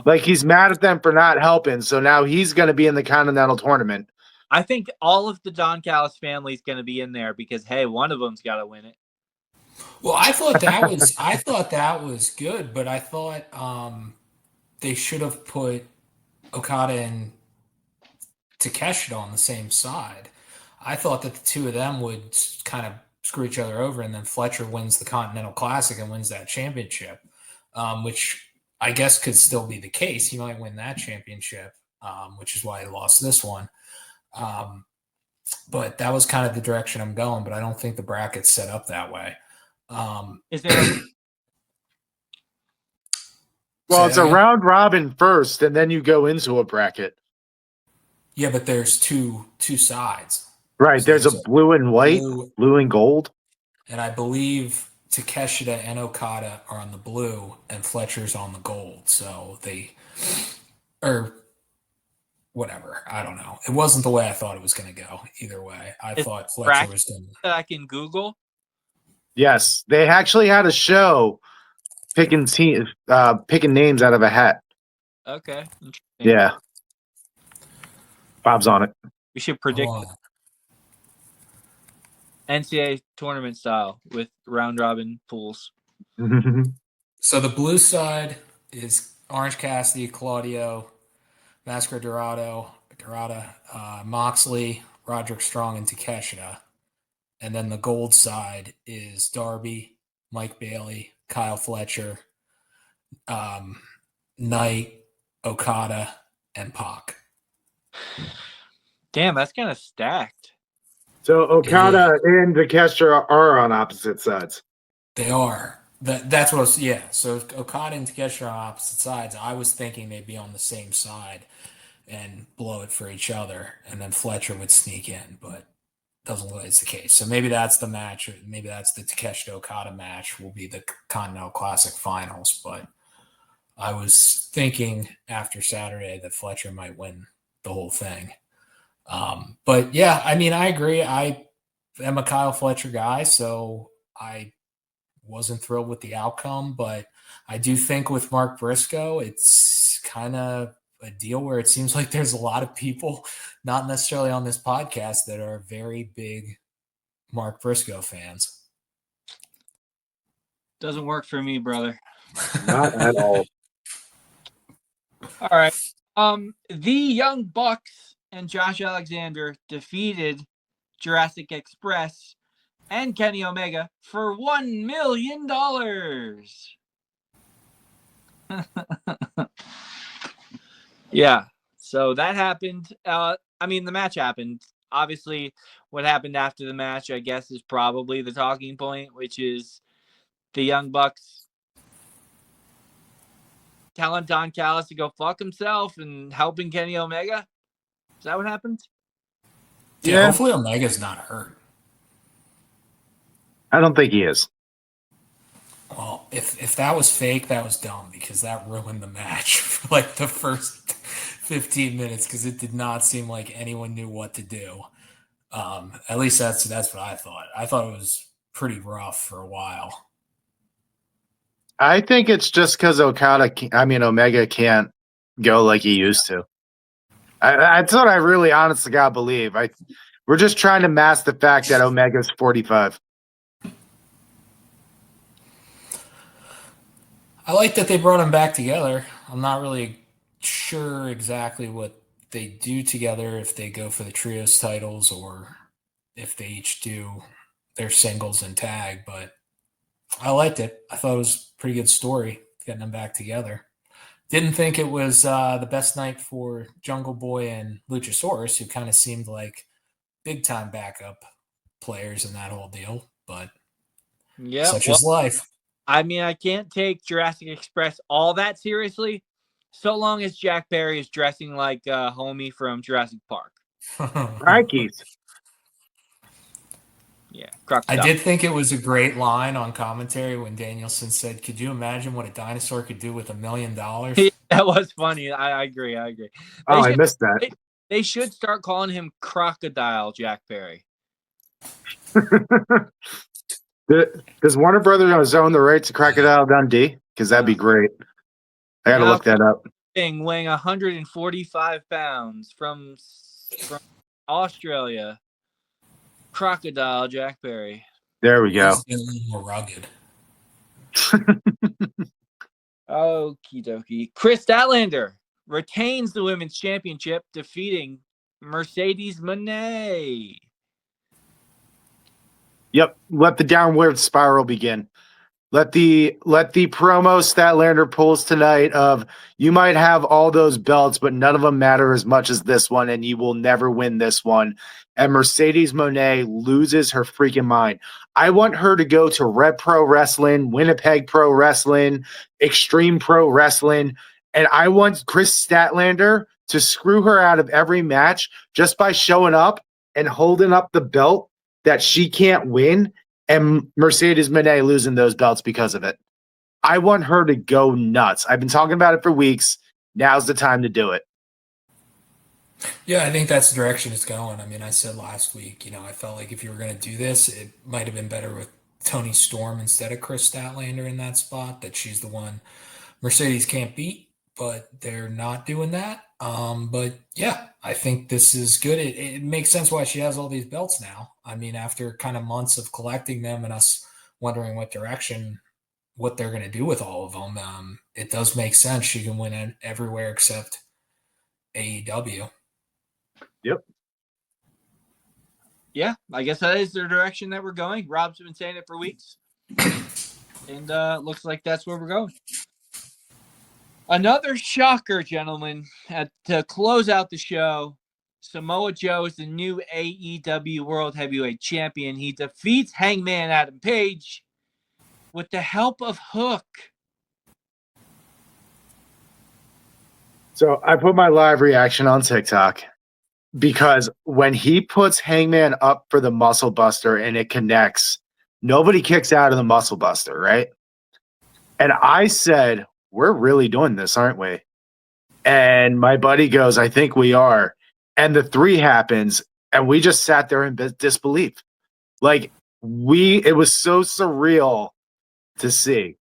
Like he's mad at them for not helping, so now he's going to be in the Continental Tournament. I think all of the Don Callis family is going to be in there because hey, one of them's got to win it. Well, I thought that was good, but I thought they should have put Okada and Takeshita on the same side. I thought that the two of them would kind of screw each other over, and then Fletcher wins the Continental Classic and wins that championship, which I guess could still be the case. He might win that championship, which is why he lost this one. But that was kind of the direction I'm going, but I don't think the bracket's set up that way. Is there Well, it's a round robin first, and then you go into a bracket. Yeah, but there's two sides. Right. So there's a blue and white, blue and gold. And I believe Takeshita and Okada are on the blue and Fletcher's on the gold. So or whatever. I don't know. It wasn't the way I thought it was going to go either way. I thought Fletcher was going to. That I can Google? Yes. They actually had a show picking names out of a hat. Okay. Yeah. Bob's on it. We should predict NCAA tournament style with round robin pools. So the blue side is Orange Cassidy, Claudio, Mascara Dorada, Moxley, Roderick Strong, and Takeshita. And then the gold side is Darby, Mike Bailey, Kyle Fletcher, Knight, Okada, and Pac. Damn, that's kind of stacked. So It is. Okada and Takeshita are on opposite sides. They are. That's what I was, yeah. So Okada and Takeshita are on opposite sides. I was thinking they'd be on the same side and blow it for each other, and then Fletcher would sneak in, but doesn't look like it's the case. So maybe that's the match. Maybe that's the Takeshita Okada match will be the Continental Classic Finals. But I was thinking after Saturday that Fletcher might win the whole thing. But yeah, I mean, I agree. I am a Kyle Fletcher guy, so I wasn't thrilled with the outcome. But I do think with Mark Briscoe, it's kind of a deal where it seems like there's a lot of people, not necessarily on this podcast, that are very big Mark Briscoe fans. Doesn't work for me, brother. Not at all. All right. The Young Bucks and Josh Alexander defeated Jurassic Express and Kenny Omega for $1 million. Yeah. So that happened. I mean, the match happened. Obviously, what happened after the match, I guess, is probably the talking point, which is the Young Bucks telling Don Callis to go fuck himself and helping Kenny Omega. Is that what happened? Yeah. Hopefully Omega's not hurt. I don't think he is. Well, if that was fake, that was dumb because that ruined the match for like the first 15 minutes because it did not seem like anyone knew what to do. At least that's what I thought. I thought it was pretty rough for a while. I think it's just because Omega can't go like he used to. That's what I really honestly got to believe. We're just trying to mask the fact that Omega's 45. I like that they brought them back together. I'm not really sure exactly what they do together, if they go for the trios titles or if they each do their singles and tag, but I liked it. I thought it was a pretty good story getting them back together. Didn't think it was the best night for Jungle Boy and Luchasaurus, who kind of seemed like big-time backup players in that whole deal, but such is life. I mean, I can't take Jurassic Express all that seriously, so long as Jack Perry is dressing like homie from Jurassic Park. Crikeys. Yeah, crocodile. I did think it was a great line on commentary when Danielson said, "Could you imagine what a dinosaur could do with $1 million?" That was funny. I agree. I missed that. They should start calling him Crocodile Jack Perry. Does Warner Brothers own the rights to Crocodile Dundee? Because that'd be great. I got to look that up. Weighing 145 pounds from Australia. Crocodile Jack Perry. There we go. He's a little more rugged. Okie dokie. Chris Statlander retains the women's championship, defeating Mercedes Moné. Yep. Let the downward spiral begin. Let the promo Statlander pulls tonight of you might have all those belts, but none of them matter as much as this one, and you will never win this one. And Mercedes Moné loses her freaking mind. I want her to go to Red Pro Wrestling, Winnipeg Pro Wrestling, Extreme Pro Wrestling, and I want Chris Statlander to screw her out of every match just by showing up and holding up the belt that she can't win, and Mercedes Moné losing those belts because of it. I want her to go nuts. I've been talking about it for weeks. Now's the time to do it. Yeah, I think that's the direction it's going. I mean, I said last week, I felt like if you were going to do this, it might have been better with Toni Storm instead of Chris Statlander in that spot, that she's the one Mercedes can't beat, but they're not doing that. But yeah, I think this is good. It makes sense why she has all these belts now. I mean, after kind of months of collecting them and us wondering what they're going to do with all of them, it does make sense. She can win everywhere except AEW. Yep. Yeah, I guess that is the direction that we're going. Rob's been saying it for weeks. And looks like that's where we're going. Another shocker, gentlemen, to close out the show. Samoa Joe is the new AEW World Heavyweight Champion. He defeats Hangman Adam Page with the help of Hook. So I put my live reaction on TikTok because when he puts Hangman up for the muscle buster and it connects, nobody kicks out of the muscle buster, right? And I said, we're really doing this, aren't we? And my buddy goes, I think we are. And the 3 happens, and we just sat there in disbelief. Like, it was so surreal to see.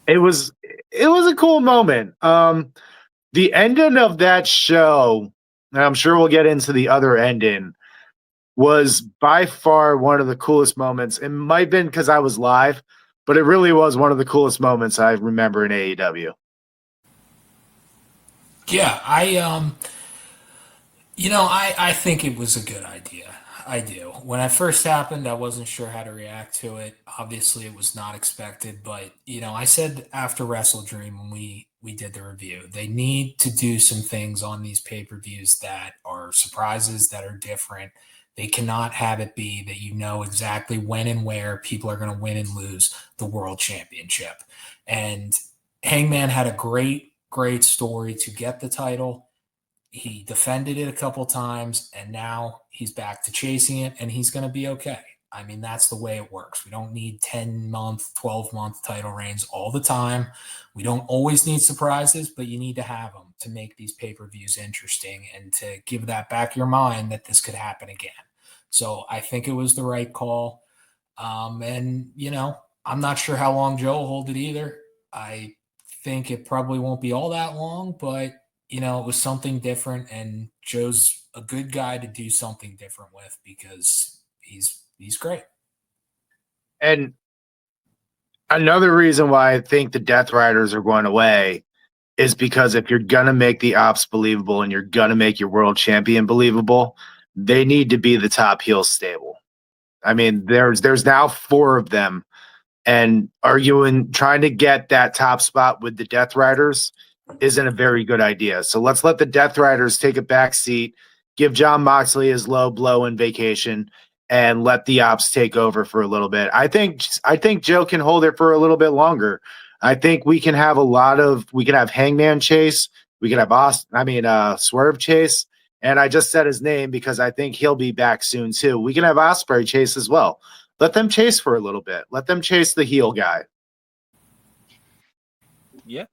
It was a cool moment. The ending of that show, and I'm sure we'll get into the other ending, was by far one of the coolest moments. It might have been because I was live, but it really was one of the coolest moments I remember in AEW. Yeah, I think it was a good idea. I do. When it first happened, I wasn't sure how to react to it. Obviously, it was not expected, but I said after Wrestle Dream when we did the review, they need to do some things on these pay-per-views that are surprises, that are different. They cannot have it be that exactly when and where people are going to win and lose the world championship. And Hangman had a great story to get the title. He defended it a couple times, and now he's back to chasing it, and he's going to be okay. I mean, that's the way it works. We don't need 10-month, 12-month title reigns all the time. We don't always need surprises, but you need to have them to make these pay-per-views interesting and to give that back your mind that this could happen again. So I think it was the right call. And I'm not sure how long Joe will hold it either. I think it probably won't be all that long, but it was something different, and Joe's a good guy to do something different with because he's great. And another reason why I think the Death Riders are going away is because if you're going to make the Ops believable and you're going to make your world champion believable, they need to be the top heel stable. I mean, there's now 4 of them, and trying to get that top spot with the Death Riders isn't a very good idea. So let's let the Death Riders take a back seat, give Jon Moxley his low blow and vacation, and let the Ops take over for a little bit. I think Joe can hold it for a little bit longer. I think we can have Hangman chase, we can have Swerve chase, and I just said his name because I think he'll be back soon too. We can have Ospreay chase as well. Let them chase for a little bit. Let them chase the heel guy. Yeah.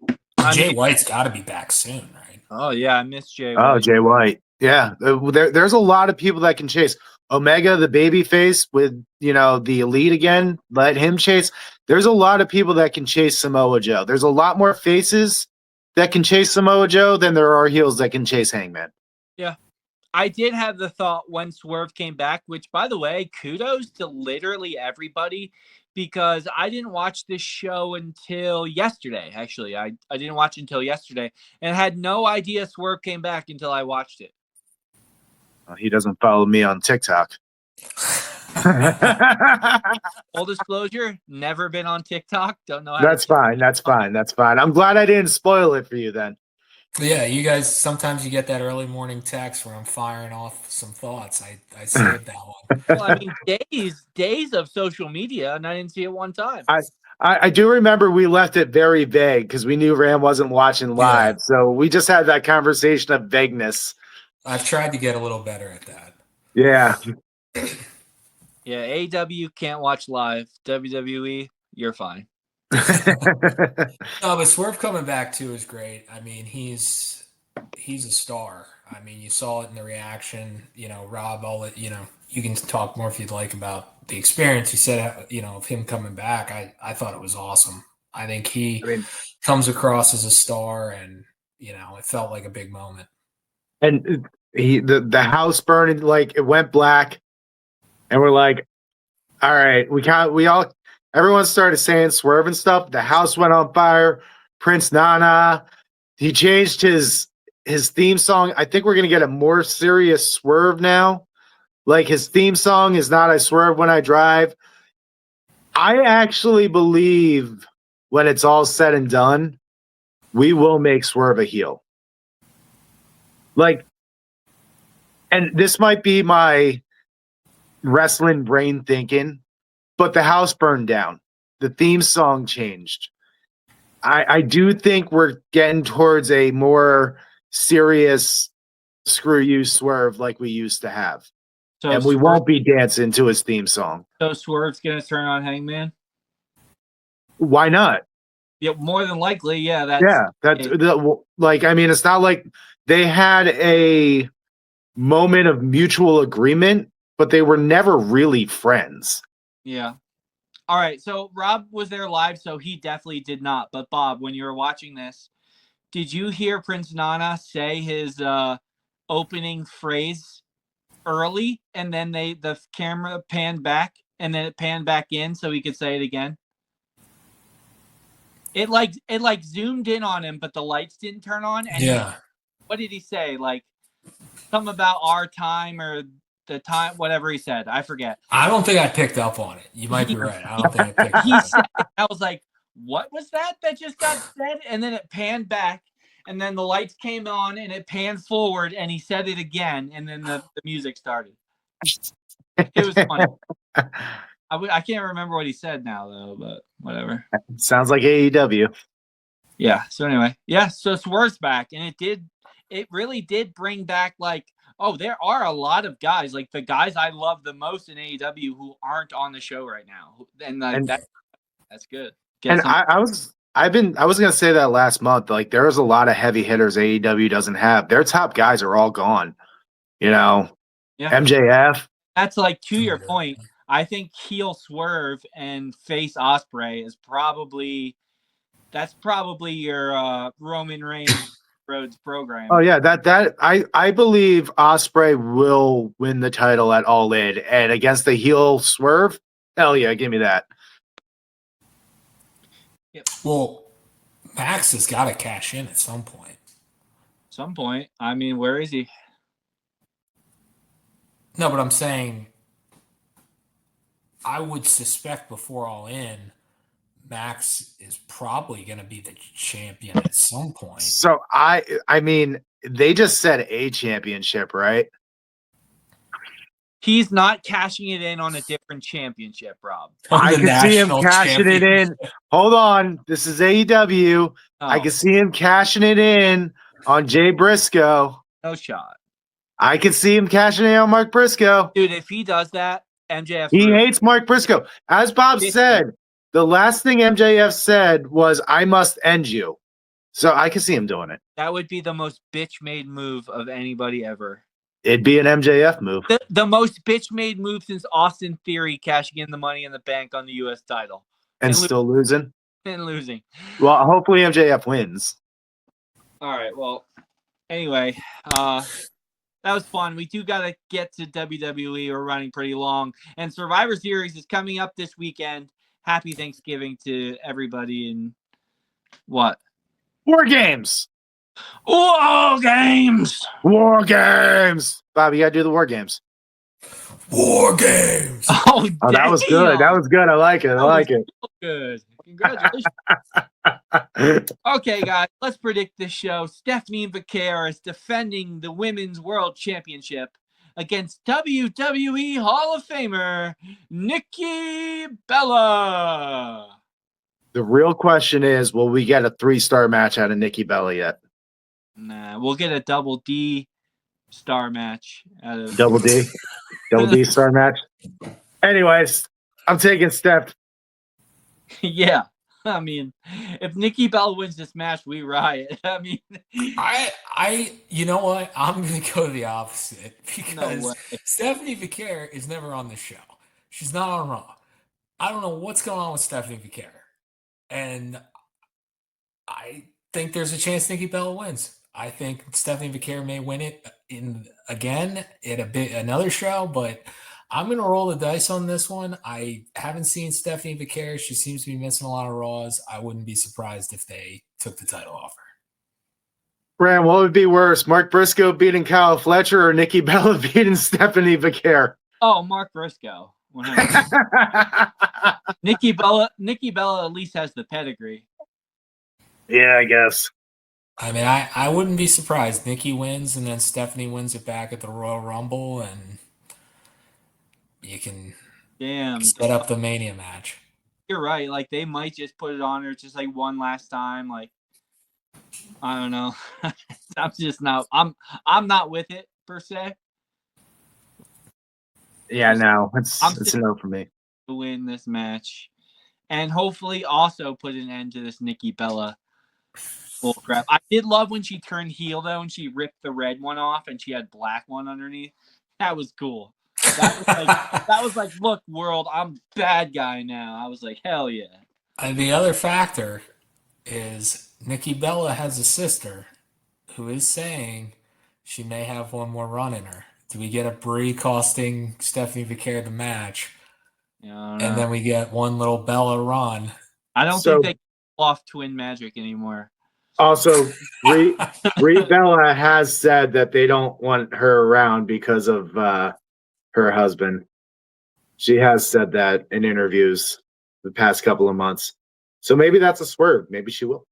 Jay White's got to be back soon, right? Oh, yeah. I miss Jay White. Oh, Jay White. Yeah. There's a lot of people that can chase. Omega, the baby face with, the Elite again, let him chase. There's a lot of people that can chase Samoa Joe. There's a lot more faces that can chase Samoa Joe than there are heels that can chase Hangman. Yeah. I did have the thought when Swerve came back, which, by the way, kudos to literally everybody, because I didn't watch this show until yesterday. Actually, I didn't watch it until yesterday and had no idea Swerve came back until I watched it. He doesn't follow me on TikTok. Full disclosure, never been on TikTok. Don't know how That's fine. That's fine. I'm glad I didn't spoil it for you then. Yeah, you guys, sometimes you get that early morning text where I'm firing off some thoughts. I saved that one. Well, I mean, days of social media, and I didn't see it one time. I do remember we left it very vague because we knew Ram wasn't watching live. Yeah. So we just had that conversation of vagueness. I've tried to get a little better at that. Yeah. Yeah, AEW can't watch live. WWE, you're fine. No, but Swerve coming back too is great. I mean, he's a star. I mean, you saw it in the reaction. Rob, I'll let you can talk more if you'd like about the experience. You said, of him coming back. I thought it was awesome. I think he comes across as a star, and it felt like a big moment. And the house burned, like it went black, and we're like, all right, everyone started saying Swerve and stuff. The house went on fire. Prince Nana, he changed his theme song. I think we're gonna get a more serious Swerve now. Like his theme song is not "I Swerve When I Drive." I actually believe when it's all said and done, we will make Swerve a heel. Like, and this might be my wrestling brain thinking, but the house burned down. The theme song changed. I do think we're getting towards a more serious screw you Swerve like we used to have. So And we won't be dancing to his theme song. So Swerve's gonna turn on Hangman? Why not? Yeah, more than likely. Yeah, like, I mean, it's not like they had a moment of mutual agreement, but they were never really friends. Yeah. All right. So Rob was there live, so he definitely did not. But Bob, when you were watching this, did you hear Prince Nana say his opening phrase early, and then the camera panned back, and then it panned back in so he could say it again? It like zoomed in on him, but the lights didn't turn on. And what did he say? Like something about our time or the time, whatever he said. I forget. I don't think I picked up on it. You might be right. I don't think I picked up on it. Said it. I was like, what was that just got said? And then it panned back, and then the lights came on, and it panned forward, and he said it again, and then the music started. It was funny. I can't remember what he said now, though, but whatever. Sounds like AEW. Yeah, so anyway. Yeah, so Swerve's back, and it really did bring back, like, oh, there are a lot of guys, like the guys I love the most in AEW who aren't on the show right now. And that's good. I was gonna say that last month. Like, there's a lot of heavy hitters AEW doesn't have. Their top guys are all gone. You know, MJF. That's like, to your point. I think heel Swerve and face Ospreay is probably your Roman Reigns Rhodes program. Oh yeah, that I believe Ospreay will win the title at All In, and against the heel Swerve. Hell yeah, give me that. Yep. Well, Max has got to cash in at some point. I mean, where is he? No, but I'm saying I would suspect before All In, Max is probably going to be the champion at some point. So I mean, they just said a championship, right? He's not cashing it in on a different championship, Rob. I can see him cashing it in. Hold on. This is AEW. I can see him cashing it in on Jay Briscoe. No shot. I can see him cashing it in on Mark Briscoe. Dude, if he does that, MJF. He hates Mark Briscoe. As Bob said, the last thing MJF said was, I must end you. So I can see him doing it. That would be the most bitch-made move of anybody ever. It'd be an MJF move. The most bitch-made move since Austin Theory cashing in the Money in the Bank on the U.S. title. And still losing? And losing. Well, hopefully MJF wins. All right, well, anyway, that was fun. We do got to get to WWE. We're running pretty long. And Survivor Series is coming up this weekend. Happy Thanksgiving to everybody. And what? War Games. War Games. War Games. Bob, you got to do the War Games. War Games. Oh, that was good. That was good. I like it. I like it. Good. Congratulations. Okay, guys, let's predict this show. Stephanie Vaquer is defending the Women's World Championship against WWE Hall of Famer Nikki Bella. The real question is, will we get a 3-star match out of Nikki Bella yet? Nah, we'll get a double D star match out of Double D star match. Anyways, I'm taking Steph. Yeah. I mean, if Nikki Bella wins this match, we riot. I mean, you know what? I'm going to go the opposite because Stephanie Vaquer is never on the show. She's not on Raw. I don't know what's going on with Stephanie Vaquer. And I think there's a chance Nikki Bella wins. I think Stephanie Vaquer may win it another show, but I'm going to roll the dice on this one. I haven't seen Stephanie Vaquer. She seems to be missing a lot of Raws. I wouldn't be surprised if they took the title off her. Ram, what would be worse, Mark Briscoe beating Kyle Fletcher or Nikki Bella beating Stephanie Vaquer? Oh, Mark Briscoe. Nikki Bella at least has the pedigree. Yeah, I guess. I mean, I wouldn't be surprised. Nikki wins, and then Stephanie wins it back at the Royal Rumble, and you can Damn, set up the Mania match. you're right. Like they might just put it on her just like one last time. Like I don't know. I'm just not. I'm not with it per se. Yeah, no, I'm it's still a no for me. to win this match, and hopefully also put an end to this Nikki Bella bullcrap. I did love when she turned heel though, and she ripped the red one off, and she had black one underneath. That was cool. That was like, look, world, I'm bad guy now. I was like, hell yeah. And the other factor is Nikki Bella has a sister who is saying she may have one more run in her. Do we get a Brie costing Stephanie Vicaire the match? I don't And know. then we get one little Bella run. I don't So- think they pull off twin magic anymore. Also, Brie Bella has said that they don't want her around because of her husband. She has said that in interviews the past couple of months. So maybe that's a swerve. Maybe she will.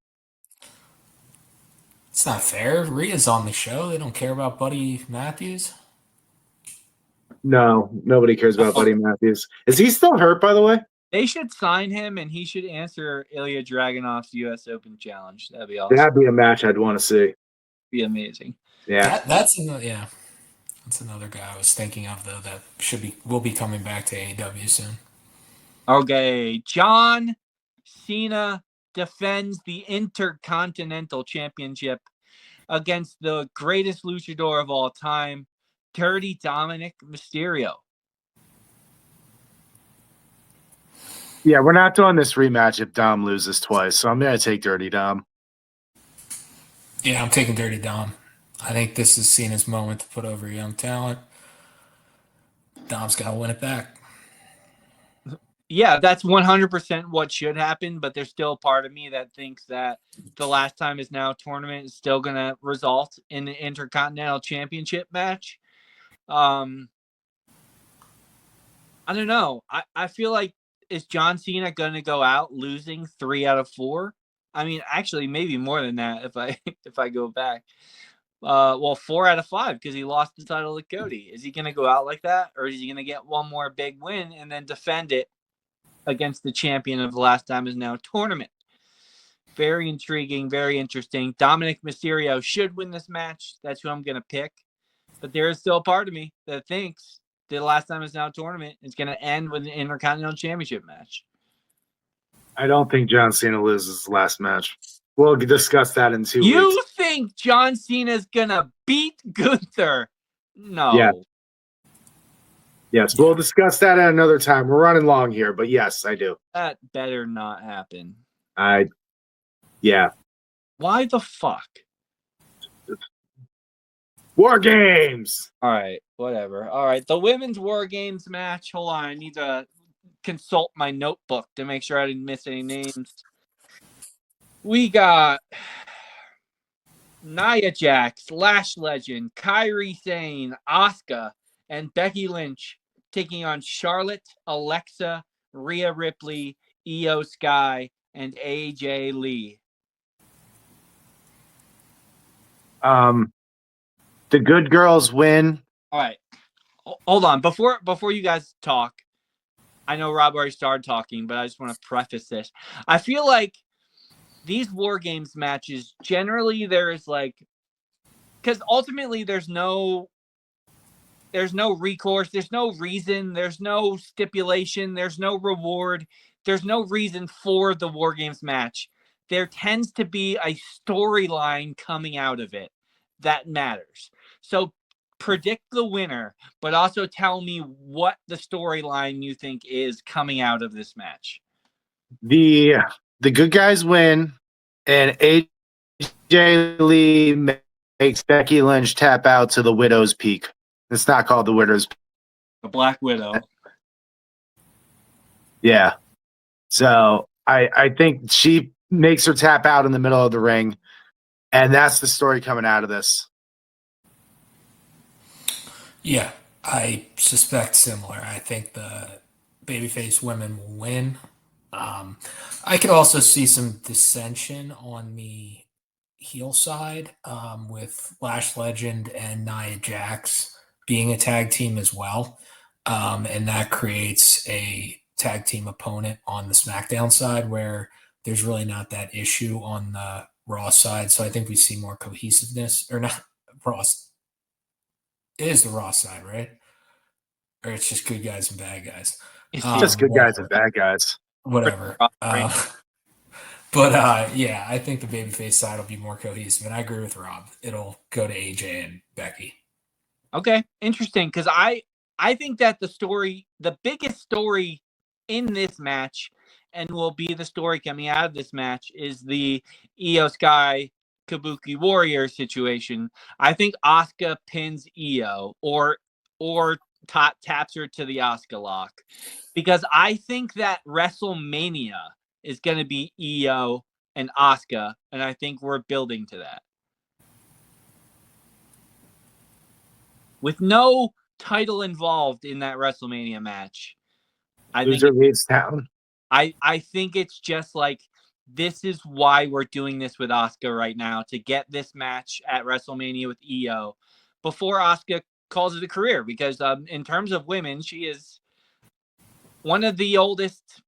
It's not fair. Rhea's on the show. They don't care about Buddy Matthews. No, nobody cares about Buddy Matthews. Is he still hurt, by the way? They should sign him, and he should answer Ilya Dragunov's U.S. Open challenge. That'd be awesome. That'd be a match I'd want to see. Be amazing. Yeah. That's another guy I was thinking of though that will be coming back to AEW soon. Okay, John Cena defends the Intercontinental Championship against the greatest luchador of all time, Dirty Dominic Mysterio. Yeah, we're not doing this rematch if Dom loses twice, so I'm going to take Dirty Dom. Yeah, I'm taking Dirty Dom. I think this is Cena's moment to put over young talent. Dom's got to win it back. Yeah, that's 100% what should happen, but there's still a part of me that thinks that the last time is now tournament is still going to result in an Intercontinental Championship match. I don't know. I feel like, is John Cena going to go out losing 3 out of 4? I mean, actually, maybe more than that if I go back. 4 out of 5 because he lost the title to Cody. Is he going to go out like that, or is he going to get one more big win and then defend it against the champion of the last time is now tournament? Very intriguing, very interesting. Dominic Mysterio should win this match. That's who I'm going to pick. But there is still a part of me that thinks the last time is now tournament is going to end with an Intercontinental Championship match. I don't think John Cena loses the last match. We'll discuss that in 2 weeks. You think John Cena's going to beat Gunther? No. Yeah. Yes, we'll discuss that at another time. We're running long here, but yes, I do. That better not happen. Yeah. Why the fuck? War Games! All right, whatever. All right, the women's War Games match. Hold on, I need to consult my notebook to make sure I didn't miss any names. We got Nia Jax, Lash Legend, Kairi Sane, Asuka, and Becky Lynch taking on Charlotte, Alexa, Rhea Ripley, Io Sky, and AJ Lee. The good girls win. All right, hold on. Before you guys talk, I know Rob already started talking, but I just want to preface this. I feel like these War Games matches, generally there's like, because ultimately there's no recourse, there's no reason, there's no stipulation, there's no reward, there's no reason for the War Games match. There tends to be a storyline coming out of it that matters. So predict the winner, but also tell me what the storyline you think is coming out of this match. The good guys win, and AJ Lee makes Becky Lynch tap out to the Widow's Peak. It's not called the Widow's Peak. The Black Widow. Yeah. So I think she makes her tap out in the middle of the ring, and that's the story coming out of this. Yeah, I suspect similar. I think the babyface women will win. I could also see some dissension on the heel side with Lash Legend and Nia Jax being a tag team as well. And that creates a tag team opponent on the SmackDown side where there's really not that issue on the Raw side. So I think we see more cohesiveness, or not Raw. It is the Raw side, right? Or it's just good guys and bad guys. It's Just good guys and Whatever. bad guys. Whatever. right. But yeah, I think the babyface side will be more cohesive, and I agree with Rob. It'll go to AJ and Becky. Okay, interesting. Because I think that the biggest story in this match, and will be the story coming out of this match, is the Io Sky Kabuki Warrior situation. I think Asuka pins Io or taps her to the Asuka lock, because I think that WrestleMania is going to be Io and Asuka, and I think we're building to that. With no title involved in that WrestleMania match, Loser leaves town. I think it's just like, this is why we're doing this with Asuka right now, to get this match at WrestleMania with Io before Asuka calls it a career, because in terms of women, she is one of the oldest.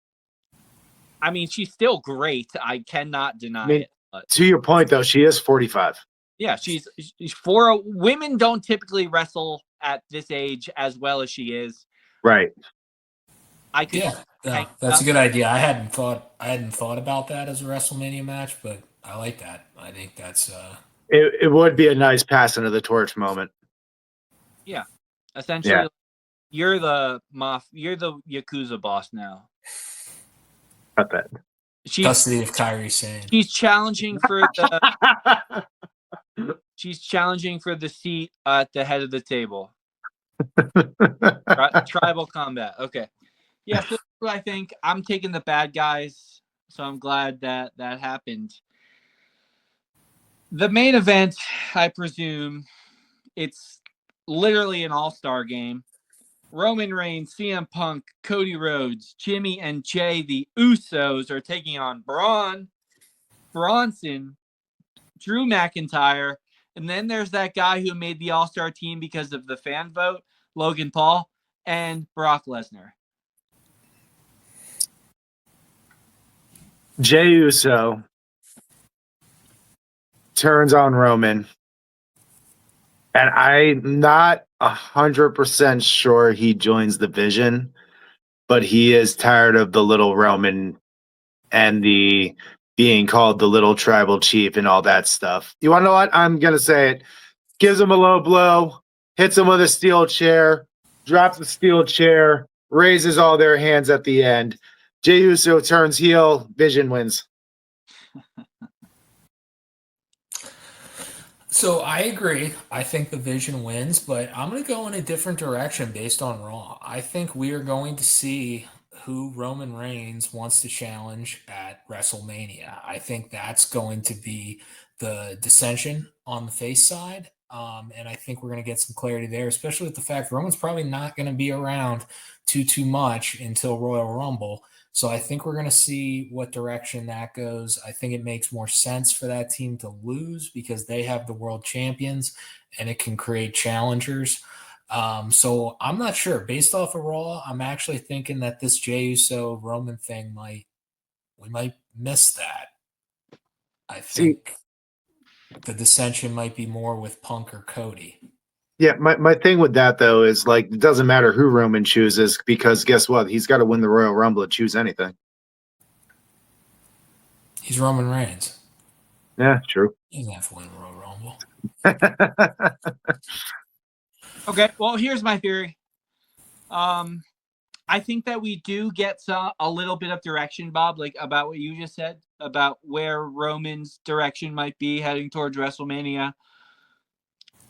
I mean, she's still great. I cannot deny it. But To your point, though, she is 45. yeah, she's for women don't typically wrestle at this age as well as she is. Right. I could Yeah, that's a good idea. I hadn't thought about that as a WrestleMania match, but I like that. I think that's It would be a nice pass into the torch moment. Yeah, essentially, you're the Yakuza boss now. Cut that. custody of Kairi Sane. She's challenging for the seat at the head of the table. Tribal combat. Okay. Yeah, so I think I'm taking the bad guys, so I'm glad that happened. The main event, I presume, it's literally an all-star game. Roman Reigns, CM Punk, Cody Rhodes, Jimmy and Jay, the Usos, are taking on Bronson, Drew McIntyre, and then there's that guy who made the all-star team because of the fan vote, Logan Paul, and Brock Lesnar. Jey Uso turns on Roman, and I'm not 100% sure he joins the Vision, but he is tired of the little Roman and the being called the little tribal chief and all that stuff. You want to know what? I'm going to say it. Gives him a low blow, hits him with a steel chair, drops the steel chair, raises all their hands at the end. Jey Uso turns heel, Vision wins. So I agree. I think the Vision wins, but I'm going to go in a different direction based on Raw. I think we are going to see who Roman Reigns wants to challenge at WrestleMania. I think that's going to be the dissension on the face side. And I think we're going to get some clarity there, especially with the fact Roman's probably not going to be around too much until Royal Rumble. So I think we're going to see what direction that goes. I think it makes more sense for that team to lose because they have the world champions and it can create challengers. So I'm not sure. Based off of Raw, I'm actually thinking that this Jey Uso Roman thing we might miss that. I think the dissension might be more with Punk or Cody. Yeah, my thing with that, though, is like it doesn't matter who Roman chooses because guess what? He's got to win the Royal Rumble to choose anything. He's Roman Reigns. Yeah, true. He doesn't have to win the Royal Rumble. Okay, well, here's my theory. I think that we do get a little bit of direction, Bob, like about what you just said about where Roman's direction might be heading towards WrestleMania.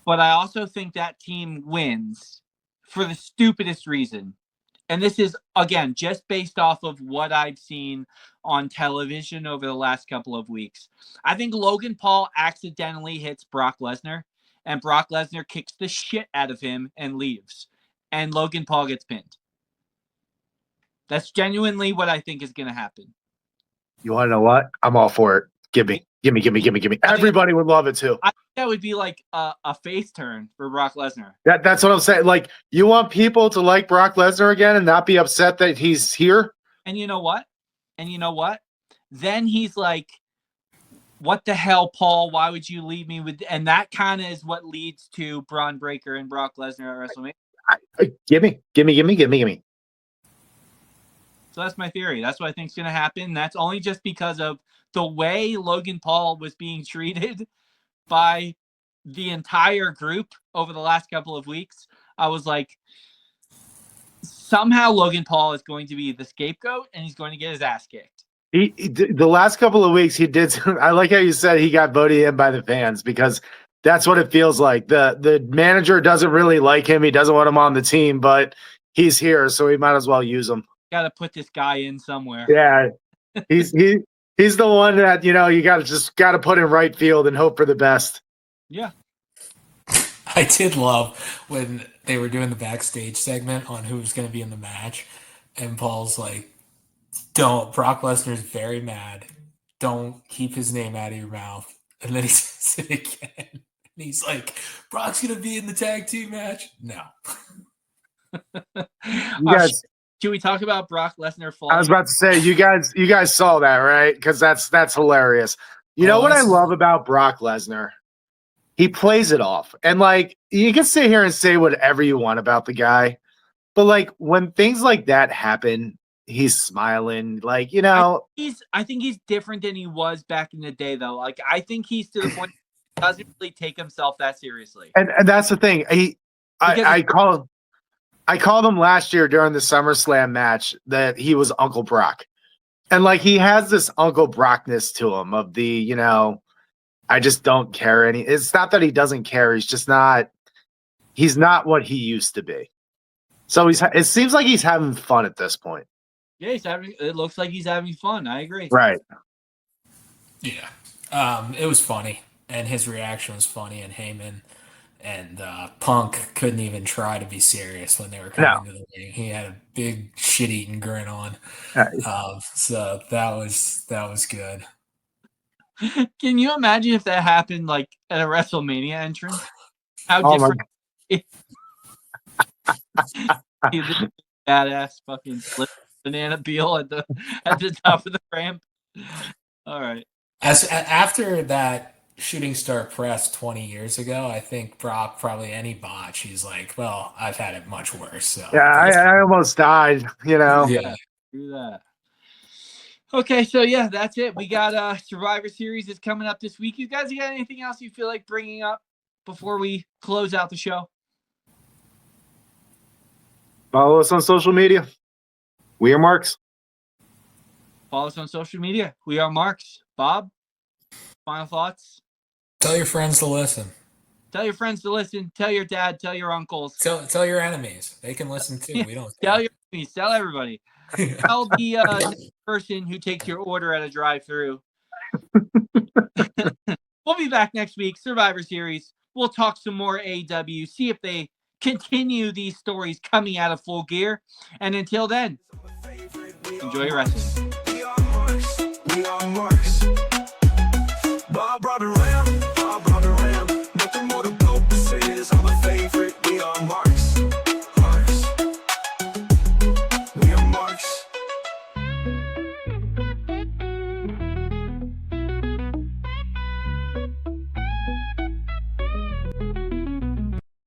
But I also think that team wins for the stupidest reason. And this is, again, just based off of what I've seen on television over the last couple of weeks. I think Logan Paul accidentally hits Brock Lesnar, and Brock Lesnar kicks the shit out of him and leaves. And Logan Paul gets pinned. That's genuinely what I think is going to happen. You want to know what? I'm all for it. Give me. Everybody would love it too. I think that would be like a face turn for Brock Lesnar. That's what I'm saying. Like, you want people to like Brock Lesnar again and not be upset that he's here? And you know what? Then he's like, what the hell, Paul? Why would you leave me with? And that kind of is what leads to Braun Breaker and Brock Lesnar at WrestleMania. Give me. So that's my theory. That's what I think is going to happen. That's only just because of the way Logan Paul was being treated by the entire group over the last couple of weeks. I was like, somehow Logan Paul is going to be the scapegoat and he's going to get his ass kicked. The last couple of weeks he did. I like how you said he got voted in by the fans, because that's what it feels like. The manager doesn't really like him. He doesn't want him on the team, but he's here, so he might as well use him. Got to put this guy in somewhere. Yeah, he's the one that, you got to put in right field and hope for the best. Yeah. I did love when they were doing the backstage segment on who was going to be in the match, and Paul's like, Brock Lesnar's very mad. Don't keep his name out of your mouth. And then he says it again. And he's like, Brock's going to be in the tag team match? No. Should we talk about Brock Lesnar falling? I was about to say, you guys saw that, right? Because that's hilarious. You know what I love about Brock Lesnar? He plays it off. And, like, you can sit here and say whatever you want about the guy, but, like, when things like that happen, he's smiling. Like, I think he's different than he was back in the day, though. Like, I think he's to the point he doesn't really take himself that seriously. And that's the thing. I called him last year during the SummerSlam match that he was Uncle Brock. And, like, he has this Uncle Brockness to him of the, I just don't care any. It's not that he doesn't care. He's not what he used to be. So it seems like he's having fun at this point. Yeah, it looks like he's having fun. I agree. Right. Yeah. It was funny, and his reaction was funny, and Heyman and Punk couldn't even try to be serious when they were coming to the ring. He had a big shit-eating grin on. So that was good. Can you imagine if that happened like at a WrestleMania entrance? How different? He's a badass fucking banana peel at the top of the ramp. All right. After that shooting star press 20 years ago, I think Brock, probably any botch, he's like, well, I've had it much worse. So yeah, I almost died, Yeah. Do that. Okay, so yeah, that's it. We got Survivor Series is coming up this week. You guys got anything else you feel like bringing up before we close out the show? Follow us on social media. We are Marks. Follow us on social media. We are Marks. Bob, final thoughts? Tell your friends to listen. Tell your friends to listen. Tell your dad. Tell your uncles. Tell your enemies. They can listen too. We don't. Tell your enemies. Tell everybody. Tell the person who takes your order at a drive-thru. We'll be back next week. Survivor Series. We'll talk some more AEW. See if they continue these stories coming out of Full Gear. And until then, enjoy your wrestling. We are Marks. Bob brought around.